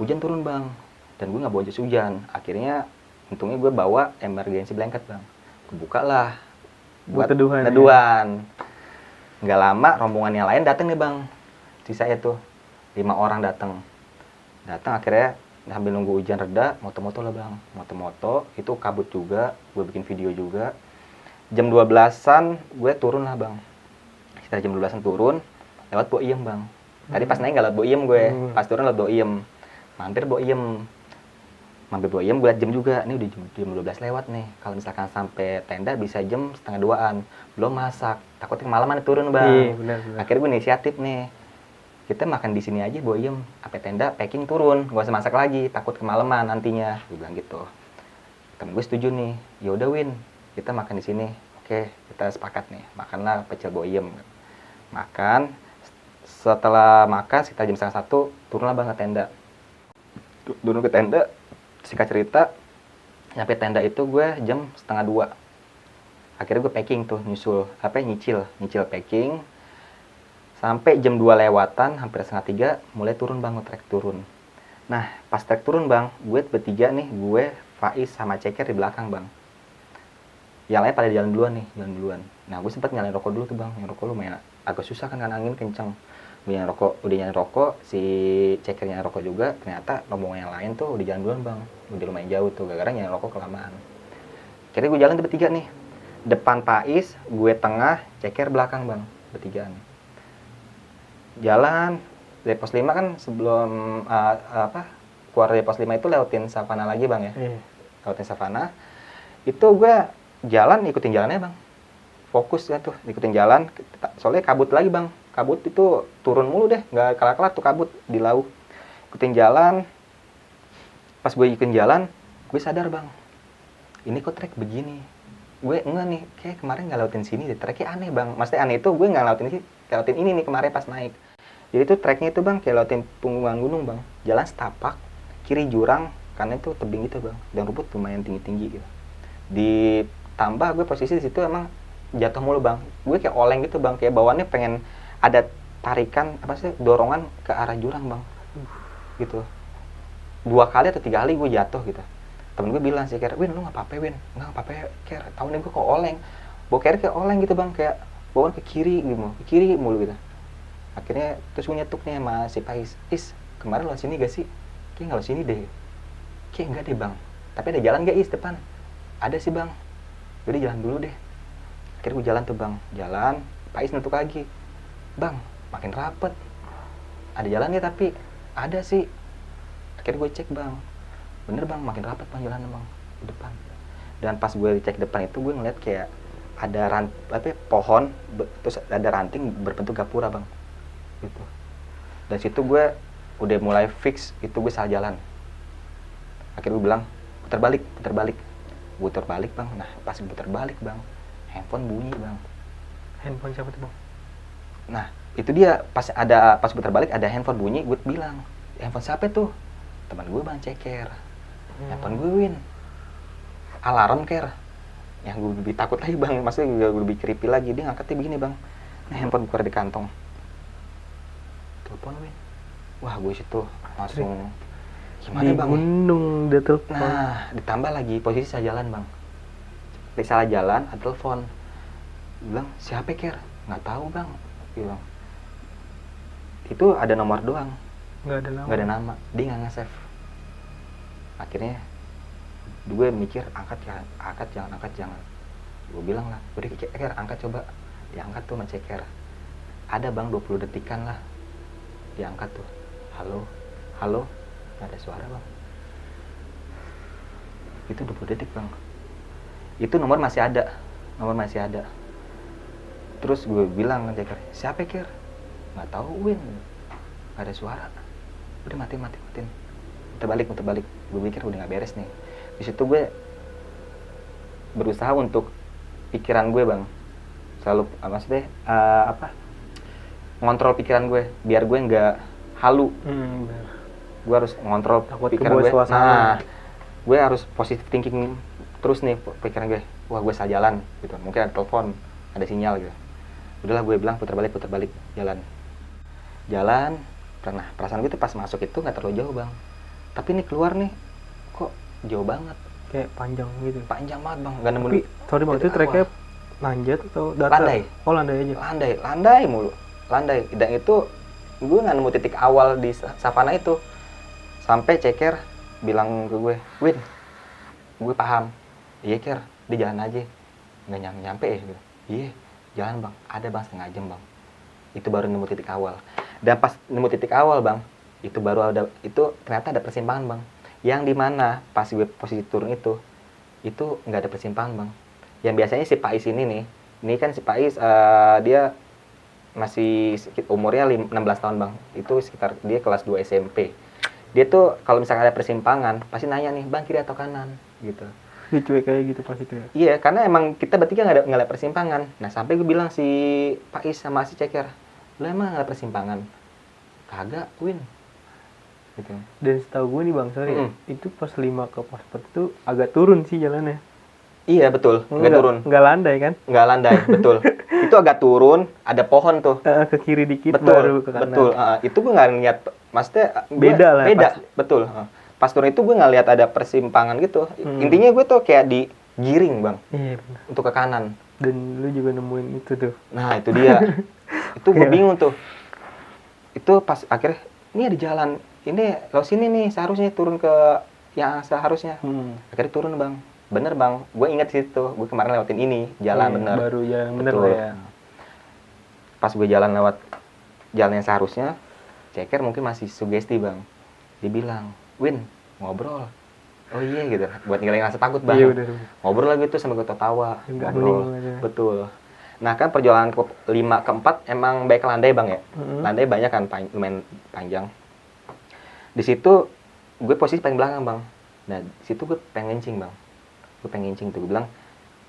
Hujan turun bang. Dan gue nggak bawa jas hujan. Akhirnya untungnya gue bawa emergency blanket bang. Gue buka lah buat neduhan. Nggak lama rombongan yang lain datang nih bang. Sisa itu 5 orang datang akhirnya sambil nunggu hujan reda, moto-moto lah bang. Moto-moto itu kabut juga. Gue bikin video juga. Jam 12-an gue turun lah bang. Sekitar jam 12-an turun lewat Boiem bang. Tadi pas naik nggak lewat Boiem gue. Pas turun lewat Boiem. Mampir Boiem, gue liat jam juga, ini udah jam 12 lewat nih. Kalau misalkan sampai tenda bisa jam 1:30-an, belum masak, takutnya kemalaman turun bang.
Iya, benar.
Akhirnya gue inisiatif nih, kita makan di sini aja Boiem, sampai tenda packing turun, gak usah masak lagi, takut kemalaman nantinya. Gue bilang gitu. Temen gue setuju nih, yaudah Win, kita makan di sini. Oke, kita sepakat nih, makanlah pecel Boiem. Makan, setelah makan sekitar jam 1:30, turunlah bang ke tenda. Turun ke tenda, singkat cerita, nyampe tenda itu gue jam 1:30. Akhirnya gue packing tuh, nyicil packing. Sampai jam 2 lewatan, hampir 2:30, mulai turun bang, trek turun. Nah, pas trek turun bang, gue bertiga nih, gue, Faiz, sama Ceker di belakang bang. Yang lain pada jalan duluan. Nah, gue sempat nyalain rokok dulu tuh bang. Yang rokok lumayan agak susah kan angin kenceng. Udah nyalain rokok, si Ceker nyalain rokok juga. Ternyata rombongan yang lain tuh udah jalan duluan bang. Udah lumayan jauh tuh, gara-gara nyalain rokok kelamaan. Akhirnya gue jalan tuh bertiga nih. Depan Faiz, gue tengah, Ceker belakang bang. Bertigaan. Jalan dari pos 5 kan sebelum keluar dari pos 5 itu lewatin savana lagi bang ya.
Iya.
Lewatin savana. Itu gue ikutin jalannya bang. Fokus kan tuh, ikutin jalan. Soalnya kabut lagi bang. Kabut itu turun mulu deh, nggak kelar-kelar tuh kabut di laut. Ikutin jalan. Pas gue ikutin jalan, gue sadar bang. Ini kok trek begini. Gue enggak nih, kayak kemarin nggak lewatin sini deh. Treknya aneh bang. Maksudnya aneh itu gue nggak lewatin ini nih kemarin pas naik. Jadi itu treknya itu bang, kayak lewatin punggungan gunung bang. Jalan setapak, kiri jurang, kanan itu tebing gitu bang. Dan rumput lumayan tinggi-tinggi gitu. Ditambah gue posisi di situ emang jatuh mulu bang. Gue kayak oleng gitu bang, kayak bawaannya pengen ada tarikan, dorongan ke arah jurang bang. Gitu. 2 kali atau 3 kali gue jatuh gitu. Temen gue bilang sih, Win lu gak apa-apa Win, nggak apa-apa Ker, tahun ini gue kok oleng, bawa kayak oleng gitu bang, kayak bawaan ke kiri mulu gitu. Akhirnya terus gue nyetuk nih sama si Pais, kemarin lo sini gak sih? Kayak nggak lo sini deh, kayak enggak deh bang, tapi ada jalan gak depan? Ada sih bang, jadi jalan dulu deh. Akhirnya gue jalan tuh bang, Pais nyetuk lagi, bang makin rapet, ada jalan ya tapi ada sih. Akhirnya gue cek bang, bener bang, makin rapat bang jalannya bang di depan. Dan pas gue cek depan itu gue ngeliat kayak ada pohon terus ada ranting berbentuk gapura bang gitu. Dan situ gue udah mulai fix itu gue salah jalan. Akhirnya gue bilang putar balik bang. Nah pas gue putar balik bang, handphone bunyi bang.
Handphone siapa tuh bang?
Nah itu dia, pas putar balik ada handphone bunyi. Gue bilang, handphone siapa tuh? Teman gue bang, Ceker. Handphone gue Win, alarm Ker. Yang gue lebih takut lagi bang, maksudnya gue lebih creepy lagi. Dia ngangkatnya begini bang, nah handphone gue ada di kantong. Telepon Win. Wah gue situ langsung gimana
di
bang?
Gunung dia telepon.
Nah ditambah lagi posisi salah jalan bang. Salah jalan, ada telepon. Gue bilang siapa Ker? Nggak tahu bang. Dia bilang itu ada nomor doang,
Nggak ada nama.
Dia nggak nge-save. Akhirnya gue mikir angkat jangan. Gue bilang lah, udah Ceker angkat coba. Diangkat tuh sama Ceker. Ada bang 20 detikan lah. Diangkat tuh, halo, nggak ada suara bang. Itu 20 detik bang. Itu nomor masih ada. Terus gue bilang ke Ceker, siapa Ker? Nggak tahu Win, nggak ada suara. Udah matiin. Muter balik. Gue mikir udah nggak beres nih. Di situ gue berusaha untuk pikiran gue bang, selalu ngontrol pikiran gue biar gue nggak halu. Gue harus ngontrol pikiran gue. Nah, gue harus positive thinking terus nih pikiran gue. Wah gue salah jalan gitu. Mungkin ada telepon, ada sinyal gitu. Udahlah gue bilang putar balik jalan. Pernah perasaan gue tuh pas masuk itu nggak terlalu jauh bang. Tapi ini keluar nih, kok jauh banget.
Kayak panjang gitu.
Panjang banget bang, nggak nemu.
Tapi sorry bang, itu treknya lanjut atau datar?
Landai.
Oh landai aja.
Landai mulu. Dan itu gue nggak nemu titik awal di savana itu. Sampai Ceker bilang ke gue, Win, gue paham. Iya Ker, di jalan aja. Nggak nyampe ya gitu. Iya, jalan bang. Ada bang setengah jam bang. Itu baru nemu titik awal. Dan pas nemu titik awal bang, itu ternyata ada persimpangan bang. Yang dimana pas gue posisi turun itu nggak ada persimpangan bang. Yang biasanya si Pais ini kan si Pais dia masih umurnya 16 tahun bang. Itu sekitar dia kelas 2 SMP. Dia tuh kalau misalkan ada persimpangan pasti nanya nih, bang kiri atau kanan gitu.
Dicuek kayak gitu pasti tuh ya.
Iya, karena emang kita bertiga nggak ada persimpangan. Nah sampai gue bilang si Pais sama si Ceker, lu emang nggak ada persimpangan? Kagak Win gitu.
Dan setahu gue nih bang, itu pas 5 ke pos 4 itu agak turun sih jalannya.
Iya betul, nggak turun.
Nggak landai kan?
Nggak landai, betul. Itu agak turun, ada pohon tuh.
Ke kiri dikit
betul,
baru ke kanan.
Betul, itu gue nggak lihat, maksudnya
beda,
betul. Pas turun itu gue nggak lihat ada persimpangan gitu. Intinya gue tuh kayak digiring bang,
iya, benar.
Untuk ke kanan.
Dan lu juga nemuin itu tuh.
Nah itu dia, itu gue bingung tuh. Itu pas akhirnya, ini ada jalan, ini lo sini nih seharusnya turun ke yang seharusnya. Akhirnya turun bang. Bener bang, gue inget situ, gue kemarin lewatin ini, jalan bener.
Baru jalan bener
betul.
Ya.
Pas gue jalan lewat jalan yang seharusnya, Ceker mungkin masih sugesti bang. Dia bilang, Win ngobrol. Oh iya gitu, buat ngilangin rasa takut bang.
Iya benar.
Ngobrol lagi tuh sambil ketawa,
Enggak
ngobrol.
hening aja.
Betul. Nah kan perjalanan ke 5 ke 4 emang baik landai bang ya. Landai banyak kan, lumayan panjang. Di situ gue posisi paling belakang bang. Nah di situ gue pengen ngencing bang. Gue pengen ngencing tuh, gue bilang,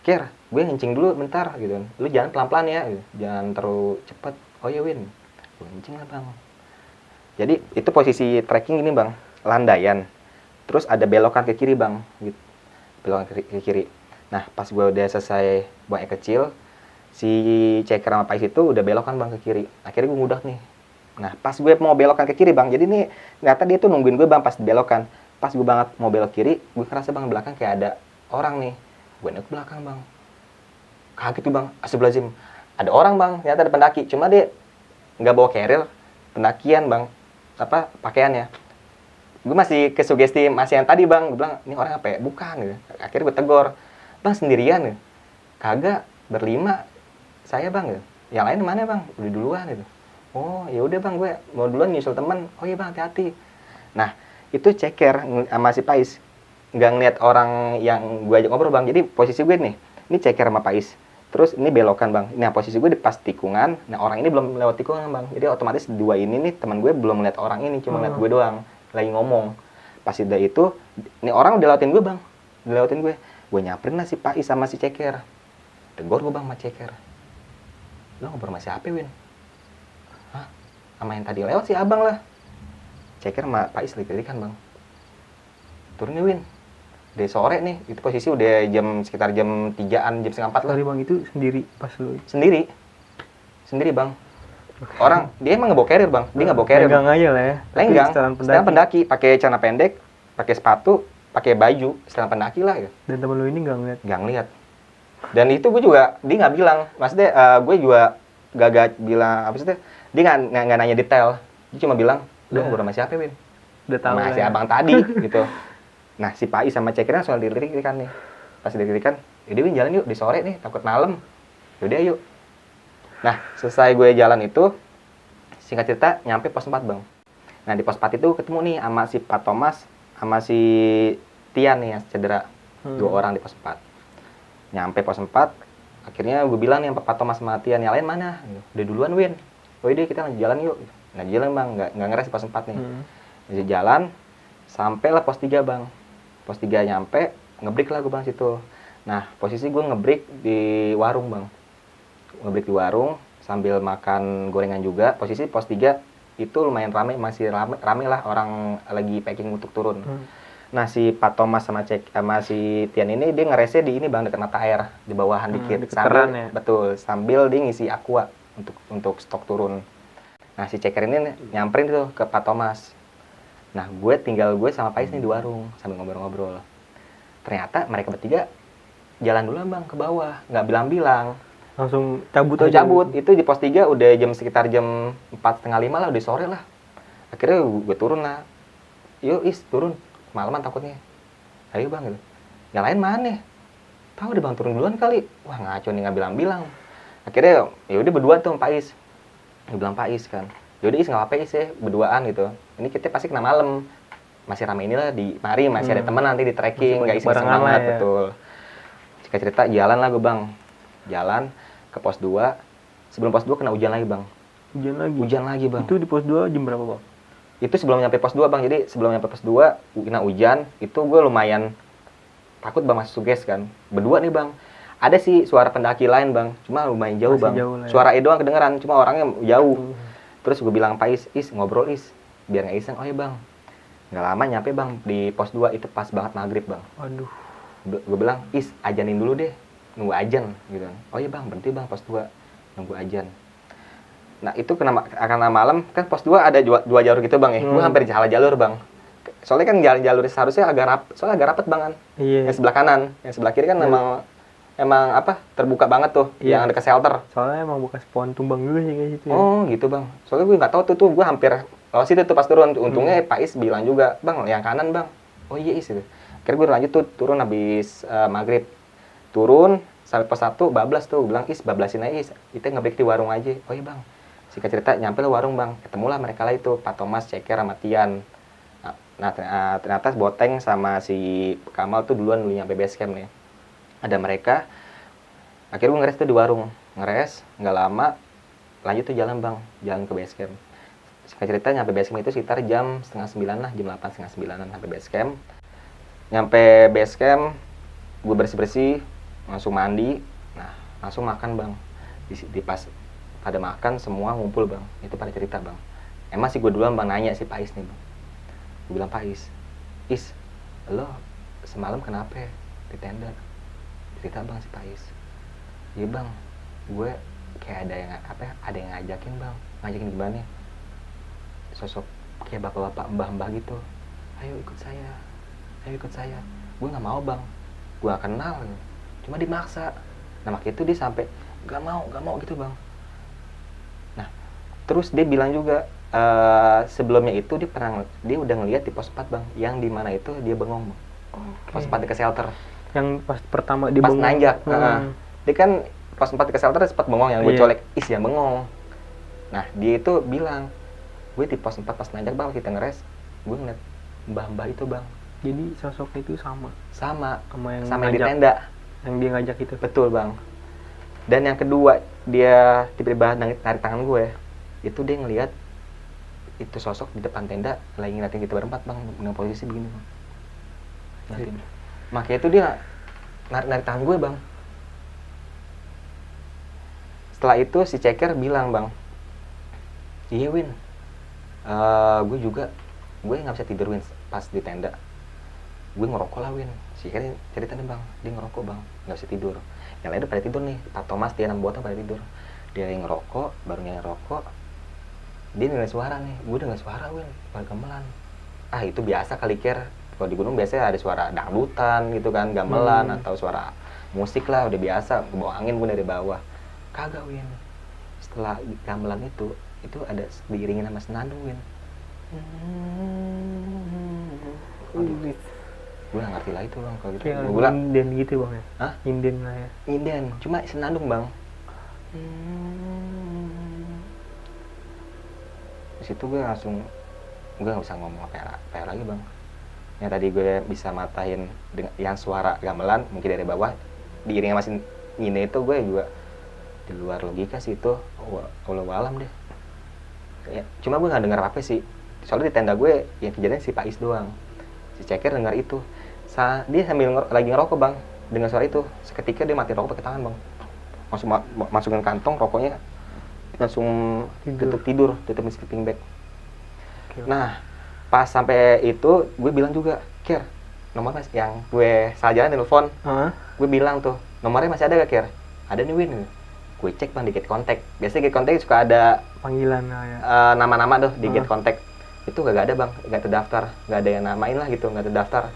Ker, gue ngencing dulu bentar gitu. Lu jangan pelan-pelan ya, gitu. Jangan terlalu cepet. Oh ya Win, gue ngencing lah bang. Jadi itu posisi trekking ini bang, landaian. Terus ada belokan ke kiri bang, gitu. Belokan ke kiri. Nah pas gue udah selesai buang air kecil, si Ceker sama Pais itu udah belokan bang ke kiri. Akhirnya gue ngudak nih. Nah pas gue mau belokan ke kiri bang, jadi nih ternyata dia tuh nungguin gue bang pas dibelokan. Pas gue banget mau belok kiri, gue ngerasa bang belakang kayak ada orang nih. Gue nengok belakang bang. Kaget tuh bang, astagfirullahaladzim. Ada orang bang, ternyata ada pendaki. Cuma dia nggak bawa carrier, pendakian bang. Apa pakaiannya? Gue masih kesugesti masih yang tadi bang. Gue bilang, ini orang apa ya? Bukan gitu. Akhirnya gue tegor, bang sendirian gitu. Kagak, berlima. Saya bang gitu. Yang lain mana bang? Udah duluan gitu. Oh ya udah bang, gue mau duluan nyusul teman. Oh iya bang, hati-hati. Nah itu Ceker sama si Pais nggak ngeliat orang yang gue ajak ngobrol bang. Jadi posisi gue nih, ini Ceker sama Pais. Terus ini belokan bang. Nah posisi gue di pas tikungan. Nah orang ini belum lewat tikungan bang. Jadi otomatis dua ini nih teman gue belum ngeliat orang ini, cuma ngeliat gue doang lagi ngomong. Pas udah itu, ini orang udah lewatin gue bang. Udah lewatin gue. Gue nyamperin lah si Pais sama si Ceker. Tegur gue bang sama Ceker. Lo ngobrol sama siapa Win? Hah? Sama yang tadi lewat si abang lah. Ceker sama Pais lagi kan bang. Turun nih Win. Udah sore nih, itu posisi udah sekitar jam 3-an, jam setengah 4 lah.
Sorry bang, itu sendiri pas lu?
Sendiri bang. Orang, dia emang nggak bawa carrier bang, dia nggak bawa carrier.
Lenggang aja lah ya.
Lenggang, setelan pendaki, pakai celana pendek, pakai sepatu, pakai baju, setelan pendaki lah ya.
Dan temen lu ini nggak ngeliat?
Nggak ngeliat. Dan itu gue juga, dia nggak bilang, maksudnya gue juga gak bilang, apa sih dia nggak nanya detail. Dia cuma bilang, lu ngobrol sama siapa Win?
Udah tahu
sama
lah
si
ya.
abang tadi gitu. Nah si Pais sama Ceker langsung dilirik-lirikan nih. Pas dilirik-lirikan, yaudah Win jalan yuk, di sore nih, takut malam. Yaudah yuk. Nah selesai gue jalan itu, singkat cerita nyampe pos 4 bang. Nah di pos 4 itu ketemu nih sama si Pak Thomas sama si Tian nih yang cedera. 2 orang di pos 4. Nyampe pos 4, akhirnya gue bilang nih sama Pak Thomas sama Tian, yang lain mana? Udah duluan Win. Oh iya kita lanjut jalan yuk. Nah jalan bang, nggak ngeres di pos 4 nih. Lanjut jalan, sampailah pos 3 bang. Pos 3 nyampe, ngebreak lah gue bang situ. Nah posisi gue ngebreak di warung bang. Ngebreak di warung sambil makan gorengan juga. Posisi pos 3 itu lumayan rame, masih rame lah orang lagi packing untuk turun. Nah si Pak Thomas sama si Tian ini dia ngeresnya di ini bang, dekat mata air, di bawahan dikit. Sambil, ya? Betul, sambil dia ngisi aqua untuk stok turun. Nah si Ceker ini nyamperin tuh ke Pak Thomas. Nah gue sama Pais nih di warung sambil ngobrol-ngobrol. Ternyata mereka bertiga jalan dulu bang ke bawah, nggak bilang-bilang.
Langsung cabut aja.
Cabut, itu di pos 3 udah sekitar jam 4:30 lah, udah sore lah. Akhirnya gue turun lah. Yuk Is, turun. Malaman takutnya. Ayo bang gitu. Yang lain mana? Tahu deh bang, turun duluan kali. Wah ngaco nih, nggak bilang-bilang. Akhirnya ya udah berdua tuh Pak Is. Gue bilang Pak Is kan. Yaudah Is nggak apa-apa Is ya, berduaan gitu. Ini kita pasti kena malam. Masih rame inilah di mari, masih ada teman nanti di trekking, nggak iseng banget ya. Betul. Cerita jalan lah gue bang. Jalan ke pos 2. Sebelum pos 2 kena hujan lagi bang. Hujan lagi bang.
Itu di pos 2 jam berapa bang?
Itu sebelum nyampe pos 2 bang. Jadi sebelum nyampe pos 2 kena hujan. Itu gue lumayan takut bang, masih suges kan. Berdua nih bang. Ada sih suara pendaki lain bang. Cuma lumayan jauh bang. Jauh ya. Suara doang kedengeran. Cuma orangnya jauh. Terus gue bilang Pak Is ngobrol Is. Biar gak iseng. Oh ya bang. Gak lama nyampe bang di pos 2. Itu pas banget maghrib bang.
Aduh.
Gue bilang Is ajanin dulu deh. Nunggu ajan gitu. Oh iya bang, berhenti bang pos 2 nunggu ajan. Nah itu karena malam kan pos 2 ada dua jalur gitu bang ya. Gue hampir salah jalur bang. Soalnya kan jalur seharusnya agak rapet bang kan. Iya. Yang sebelah kanan, yang sebelah kiri kan emang apa terbuka banget tuh, yang ada ke shelter.
Soalnya emang bekas pohon tumbang juga sih kayak gitu ya.
Oh gitu bang. Soalnya gue nggak tahu tuh gue hampir lewat situ tuh pas turun. Untungnya Pak Is bilang juga bang yang kanan bang. Oh iya Is itu. Akhirnya gue lanjut tuh turun habis maghrib. Turun sampai pos 1 bablas tuh, bilang Is bablasin aja Is, kita ngebreak di warung aja. Oh iya bang. Singkat cerita nyampe lah warung bang, ketemulah mereka lah itu Pak Thomas, Ceker sama Tian. Nah, Nah ternyata Boteng sama si Kamal tuh duluan nyampe base camp nih. Ada mereka. Akhirnya gue ngeres tuh di warung. Ngeres, nggak lama lanjut tuh jalan bang, jalan ke base camp. Singkat cerita nyampe base camp itu sekitar jam 8:30 lah, jam 8 setengah 9 sampai base camp. Nyampe base camp, gue bersih-bersih, langsung mandi, nah langsung makan bang. Di pas pada makan semua ngumpul bang, itu pada cerita bang. Emang sih gue duluan bang nanya si Pais nih bang. Gue bilang Pais, lo semalam kenapa ya di tenda? Cerita bang si Pais. Iya bang, gue kayak ada yang ngajakin bang. Ngajakin gimana? Sosok kayak bapak-bapak mbah-mbah gitu. Ayo ikut saya. Gue nggak mau bang, gue gak kenal, cuma dimaksa. Nah makanya itu dia sampai gak mau gitu bang. Nah terus dia bilang juga sebelumnya itu dia udah ngeliat di pos 4 bang, yang dimana itu dia bengong bang. Pos 4 ke shelter
Yang pas pertama di
pas
bengong.
nanjak. Dia kan pos 4 ke shelter sempat bengong, yang gue colek yang bengong. Nah dia itu bilang, gue di pos 4 pas nanjak bang, kita ngeres, gue ngeliat mbah-mbah itu bang.
Jadi sosoknya itu sama
Sama yang
ngajak,
di tenda.
yang dia ngajak itu.
Betul bang. Dan yang kedua, dia tiba-tiba narik tangan gue. Itu dia ngelihat itu sosok di depan tenda lagi ngeliatin kita berempat bang, dengan posisi begini bang. Makanya itu dia narik tangan gue bang. Setelah itu si Ceker bilang bang, iya Win, gue nggak bisa tidur Win pas di tenda. Gue ngerokok lah Win. Si Ceker cerita nih bang, dia ngerokok bang, nggak bisa tidur. Yang lain udah pada tidur nih, Pak Thomas, dia 6 botol pada tidur. Dia yang ngerokok, baru yang ngerokok, dia dengar suara nih. Gue dengar suara Win, pada gamelan. Itu biasa kali Ker, kalau di gunung biasanya ada suara dangdutan gitu kan, gamelan atau suara musik lah, udah biasa, kebawa angin gue dari bawah. Kagak Win, setelah gamelan itu ada diiringin sama senandung Win. Gue gak ngerti lah itu bang kalau gitu.
Kayak
Gue bilang
inden gitu bang ya?
Hah?
Inden lah ya?
Inden, cuma senandung bang. Di situ gue gak bisa ngomong apa lagi bang. Yang tadi gue bisa matahin dengan yang suara gamelan mungkin dari bawah diiringin masih ngine itu, gue juga di luar logika sih itu. Wallahu alam deh ya, cuma gue gak dengar apa sih, soalnya di tenda gue yang kejadian si Pais doang. Si Ceker dengar itu, dia sambil lagi ngerokok bang, dengar suara itu. Seketika dia mati rokok pakai tangan bang, langsung masukin kantong rokoknya, langsung tutup sleeping bag. Nah pas sampai itu gue bilang juga, Ker, nomor mas yang gue salah jalan telepon. Gue bilang tuh, nomornya masih ada gak Ker? Ada nih Win. Gue cek bang di get contact, biasanya get contact suka ada
panggilan lah ya,
nama-nama tuh di get contact. Itu gak ada bang, gak terdaftar, gak ada yang namain lah gitu, gak terdaftar.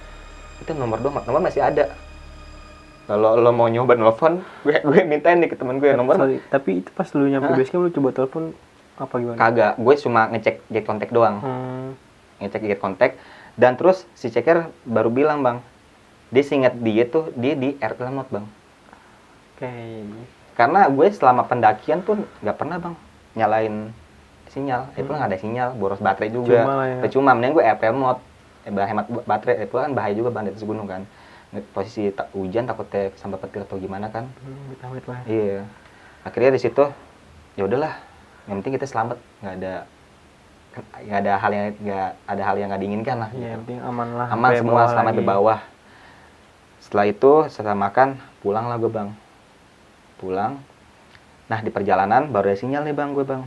Itu nomor masih ada. Kalau lo mau nyoba nelfon, gue mintain nih ke temen gue nomor.
Tapi itu pas lu nyampe base camp lu coba telepon apa gimana?
Kagak, gue cuma ngecek get contact doang. Ngecek get contact, dan terus si Ceker baru bilang bang, dia seingat dia tuh dia di airplane mode bang. Karena gue selama pendakian pun gak pernah bang nyalain sinyal. Itu nggak ada sinyal, boros baterai juga. Cuma mending gue airplane mode, hemat baterai. Itu kan bahaya juga bang di atas gunung kan. Posisi hujan takutnya sampai petir atau gimana kan. Iya. Akhirnya di situ ya udahlah, yang penting kita selamat, nggak ada hal yang nggak diinginkan lah.
Iya, yang penting aman lah.
Aman semua, selamat di bawah. Setelah itu setelah makan pulang lah gue bang. Nah di perjalanan baru ada sinyal nih bang gue bang.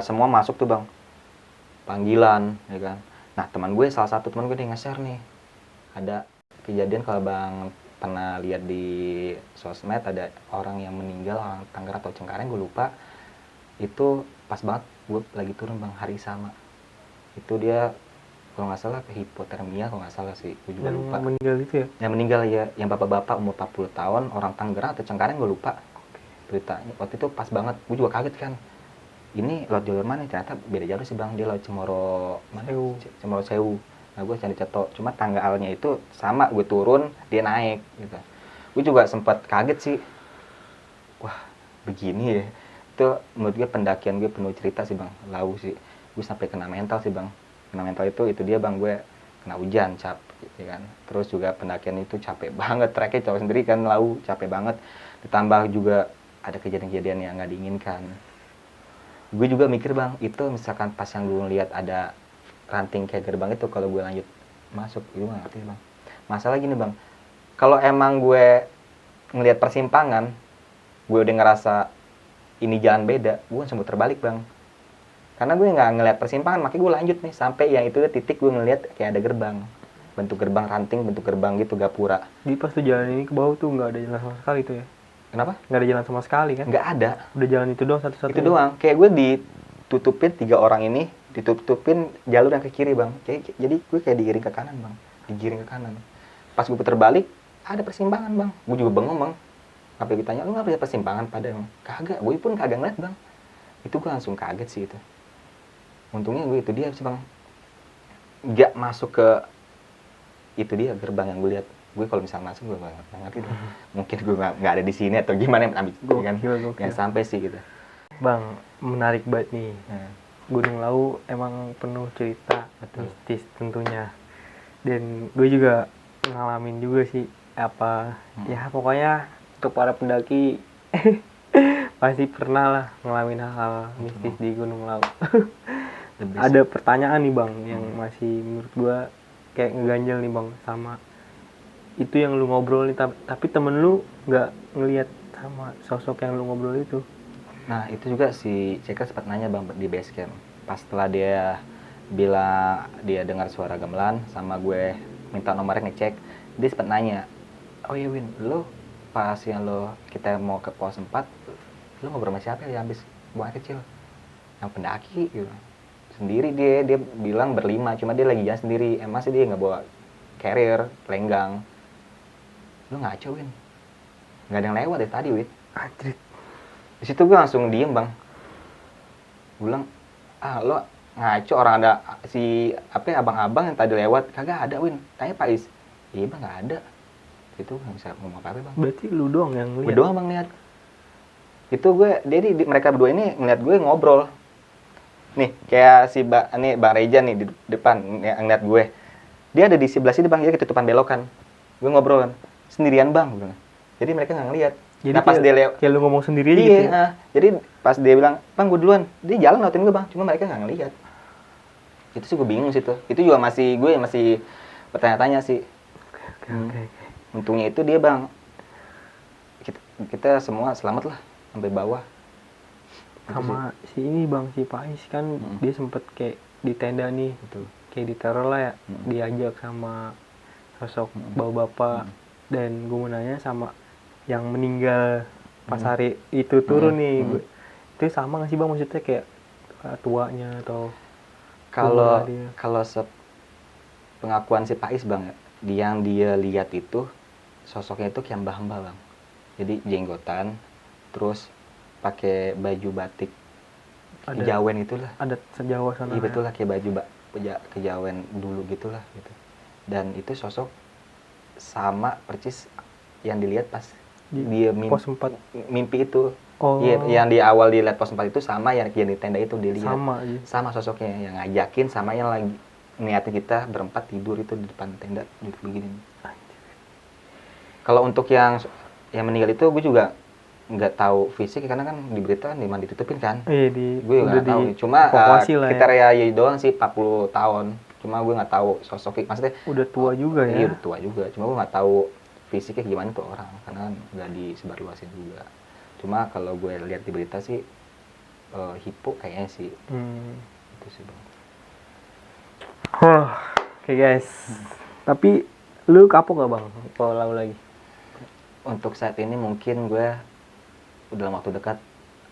Semua masuk tuh bang, panggilan ya kan. Nah salah satu teman gue dia nge-share nih, ada kejadian kalau bang pernah lihat di sosmed, ada orang yang meninggal, orang Tangerang atau Cengkareng gue lupa. Itu pas banget gue lagi turun bang, hari sama itu dia kalau nggak salah hipotermia kalau nggak salah sih, gue juga lupa.
Yang meninggal itu ya?
Yang meninggal ya, yang bapak-bapak umur 40 tahun, orang Tangerang atau Cengkareng gue lupa beritanya. Waktu itu pas banget, gue juga kaget kan. Ini lewat jalur mana? Ternyata beda jalur sih bang, dia lewat Cemoro Sewu. Nah gue cari cetok, cuma tanggalnya itu sama, gue turun dia naik gitu. Gue juga sempat kaget sih, wah begini ya. Itu menurut gue pendakian gue penuh cerita sih bang, lau sih. Gue sampai kena mental sih bang. kena mental itu dia bang, gue kena hujan capek ya kan, terus juga pendakian itu capek banget, treknya cowok sendiri kan, lau capek banget, ditambah juga ada kejadian-kejadian yang nggak diinginkan. Gue juga mikir bang, itu misalkan pas yang gue lihat ada ranting kayak gerbang itu, kalau gue lanjut masuk, gue nggak ngerti bang. Masalah gini bang, kalau emang gue ngelihat persimpangan, gue udah ngerasa ini jalan beda, gue langsung muter balik bang. Karena gue nggak ngelihat persimpangan, makanya gue lanjut nih sampai yang itu titik gue ngelihat kayak ada gerbang, bentuk gerbang ranting, bentuk gerbang gitu, gapura.
Jadi pas tuh jalan ini ke bawah tuh nggak ada jalan sama sekali tuh ya?
Kenapa?
Nggak ada jalan sama sekali kan?
Nggak ada.
Udah jalan itu doang satu-satunya.
Itu doang. Kayak gue ditutupin 3 orang ini, ditutupin jalur yang ke kiri bang. Jadi gue kayak digiring ke kanan bang, digiring ke kanan. Pas gue puter balik, ada persimpangan bang. Gue juga bengong bang. Sampai ditanya, lu nggak punya persimpangan pada bang? Kagak. Gue pun kagak ngeliat bang. Itu gue langsung kaget sih itu. Untungnya gue itu dia sih bang, nggak masuk ke itu dia gerbang yang gue lihat. Gue kalau misalnya masuk gue nggak ngerti tuh. Mungkin gue nggak ada di sini atau gimana, kan yang sampai sih gitu.
Bang, menarik banget nih.
Nah,
Gunung Lau emang penuh cerita,
betul.
mistis tentunya. Dan gue juga ngalamin juga sih apa ya, pokoknya untuk para pendaki pasti pernah lah ngalamin hal-hal mistis di Gunung Lau. Ada pertanyaan nih bang yang masih menurut gue kayak ngeganjel nih bang, sama itu yang lu ngobrol nih, tapi temen lu nggak ngelihat sama sosok yang lu ngobrol itu.
Nah itu juga si Ceka sempat nanya bang di base camp. Pas setelah dia bilang dia dengar suara gamelan, sama gue minta nomornya ngecek, dia sempat nanya, oh iya Win, lo pas yang kita mau ke pos 4, lo ngobrol sama siapa ya habis buang air kecil? Yang pendaki gitu. Sendiri dia bilang berlima, cuma dia lagi jalan sendiri. Emang sih dia nggak bawa carrier, lenggang. Lo ngaco Win, nggak ada yang lewat dari tadi Win.
Anjir.
Di situ gue langsung diem bang. Gue bilang, lo ngaco, orang ada si abang-abang yang tadi lewat, kagak ada Win. Tanya Pak Is, iya bang nggak ada. Itu nggak bisa ngomong apa bang.
Berarti lu doang yang lihat?
Gue doang bang lihat. Itu gue, jadi mereka berdua ini ngeliat gue ngobrol. Nih kayak nih Bang Reja nih di depan yang ngeliat gue. Dia ada di sebelah sini bang, dia ketutupan belokan. Gue ngobrol kan, sendirian bang. Jadi mereka nggak ngeliat.
Jadi
nah pas dia
kayak lu ngomong sendiri aja
iya,
gitu ya?
jadi pas dia bilang, bang gue duluan, dia jalan ngeliatin gue bang, cuma mereka nggak ngeliat. Itu sih gue bingung situ. Itu juga gue masih bertanya-tanya sih.
Oke.
Untungnya itu dia bang, kita semua selamat lah sampai bawah.
Sama si ini bang, si Pais kan dia sempet kayak di tenda nih,
Betul.
kayak diteror lah ya, diajak sama sosok bapak-bapak. Dan gue mau nanya sama yang meninggal pas hari itu turun nih, itu sama gak sih bang, maksudnya kayak tuanya atau
kalau pengakuan si Pais bang, yang dia lihat itu sosoknya itu kayak mbah-mbah bang, jadi jenggotan, terus pakai baju batik kejawen itulah,
ada sejawa sana.
iya betul lah, kayak baju kejawen dulu gitulah gitu. Dan itu sosok sama persis yang dilihat pas dia
pos 4.
mimpi itu.
Oh.
Iya, yang di awal dilihat pos 4 itu sama yang di tenda itu dilihat.
Sama
Sosoknya yang ngajakin, sama yang lagi niatin kita berempat tidur itu di depan tenda duduk begini. Kalau untuk yang meninggal itu gue juga nggak tahu fisik, karena kan di berita dimana ditutupin kan.
Iya,
gue nggak tahu. Cuma kriteria ya doang sih 40 tahun. Cuma gue nggak tahu sosok, maksudnya
udah tua juga ya.
Iya udah tua juga. Cuma gue nggak tahu fisiknya gimana tuh orang, karena nggak disebarluasin juga. Cuma kalau gue lihat di berita sih hipo kayaknya sih. Itu sih bang.
Oke guys. Tapi lu kapok gak bang kalau lau lagi?
Untuk saat ini mungkin gue dalam waktu dekat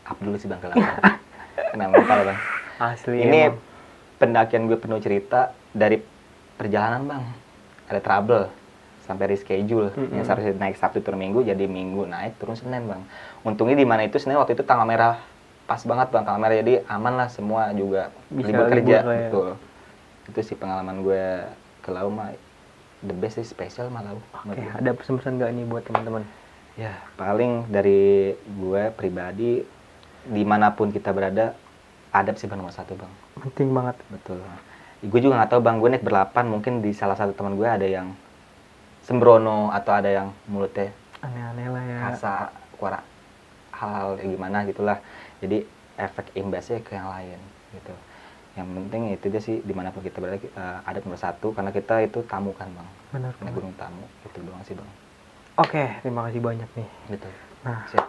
up dulu sih bang ke lau. Kenapa bang?
Asli.
Ini emang pendakian gue penuh cerita. Dari perjalanan bang, ada trouble sampai reschedule. Yang seharusnya naik Sabtu turun Minggu jadi Minggu naik turun Senin bang. Untungnya di mana itu Senin waktu itu tanggal merah, pas banget bang tanggal merah, jadi aman lah, semua juga libur kerja. Betul. Itu sih pengalaman gue ke Lau mah the best sih, spesial mah Lau.
Oke, ada pesan-pesan gak nih buat teman-teman?
Ya paling dari gue pribadi, dimanapun kita berada, adab sih nomor 1 bang.
Penting banget.
Betul. gue juga nggak tahu bang, gue naik berlapan, mungkin di salah satu teman gue ada yang sembrono atau ada yang mulutnya
Aneh-aneh lah ya.
kasar, kuara hal gimana gitulah, jadi efek imbasnya ke yang lain gitu. Yang penting itu dia sih, dimanapun kita berada ada nomor satu, karena kita itu tamu kan bang,
Benar
naik
banget.
gunung tamu, itu doang sih bang.
Oke, terima kasih banyak nih.
Gitu.
Nah,
Siap.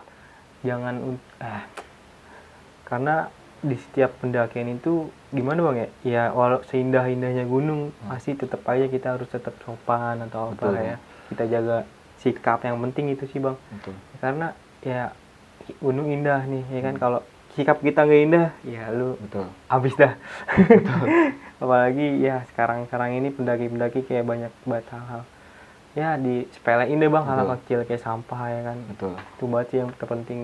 karena di setiap pendakian itu gimana bang ya? Ya walau seindah-indahnya gunung, pasti tetap aja kita harus tetap sopan atau apa
Betul,
ya. Kita jaga sikap, yang penting itu sih bang.
Betul.
Karena ya gunung indah nih, ya kan. Kalau sikap kita nggak indah, ya lu
Betul.
habis dah. Apalagi ya sekarang ini pendaki-pendaki kayak banyak banget hal-hal. Ya disepelein deh bang, hal
Betul.
kecil kayak sampah ya kan.
Betul.
Itu banget sih yang terpenting,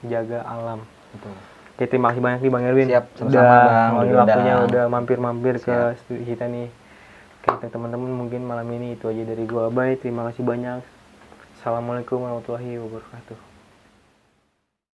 jaga alam.
Betul.
Oke, terima kasih banyak nih Bang Erwin.
Siap, sama-sama,
udah
Bang.
ngeluangin
Udah
waktunya,
undang.
udah mampir-mampir ke
Siap.
studio kita nih. Oke, untuk teman-teman mungkin malam ini itu aja dari gua, Abay. Terima kasih banyak. Assalamualaikum warahmatullahi wabarakatuh.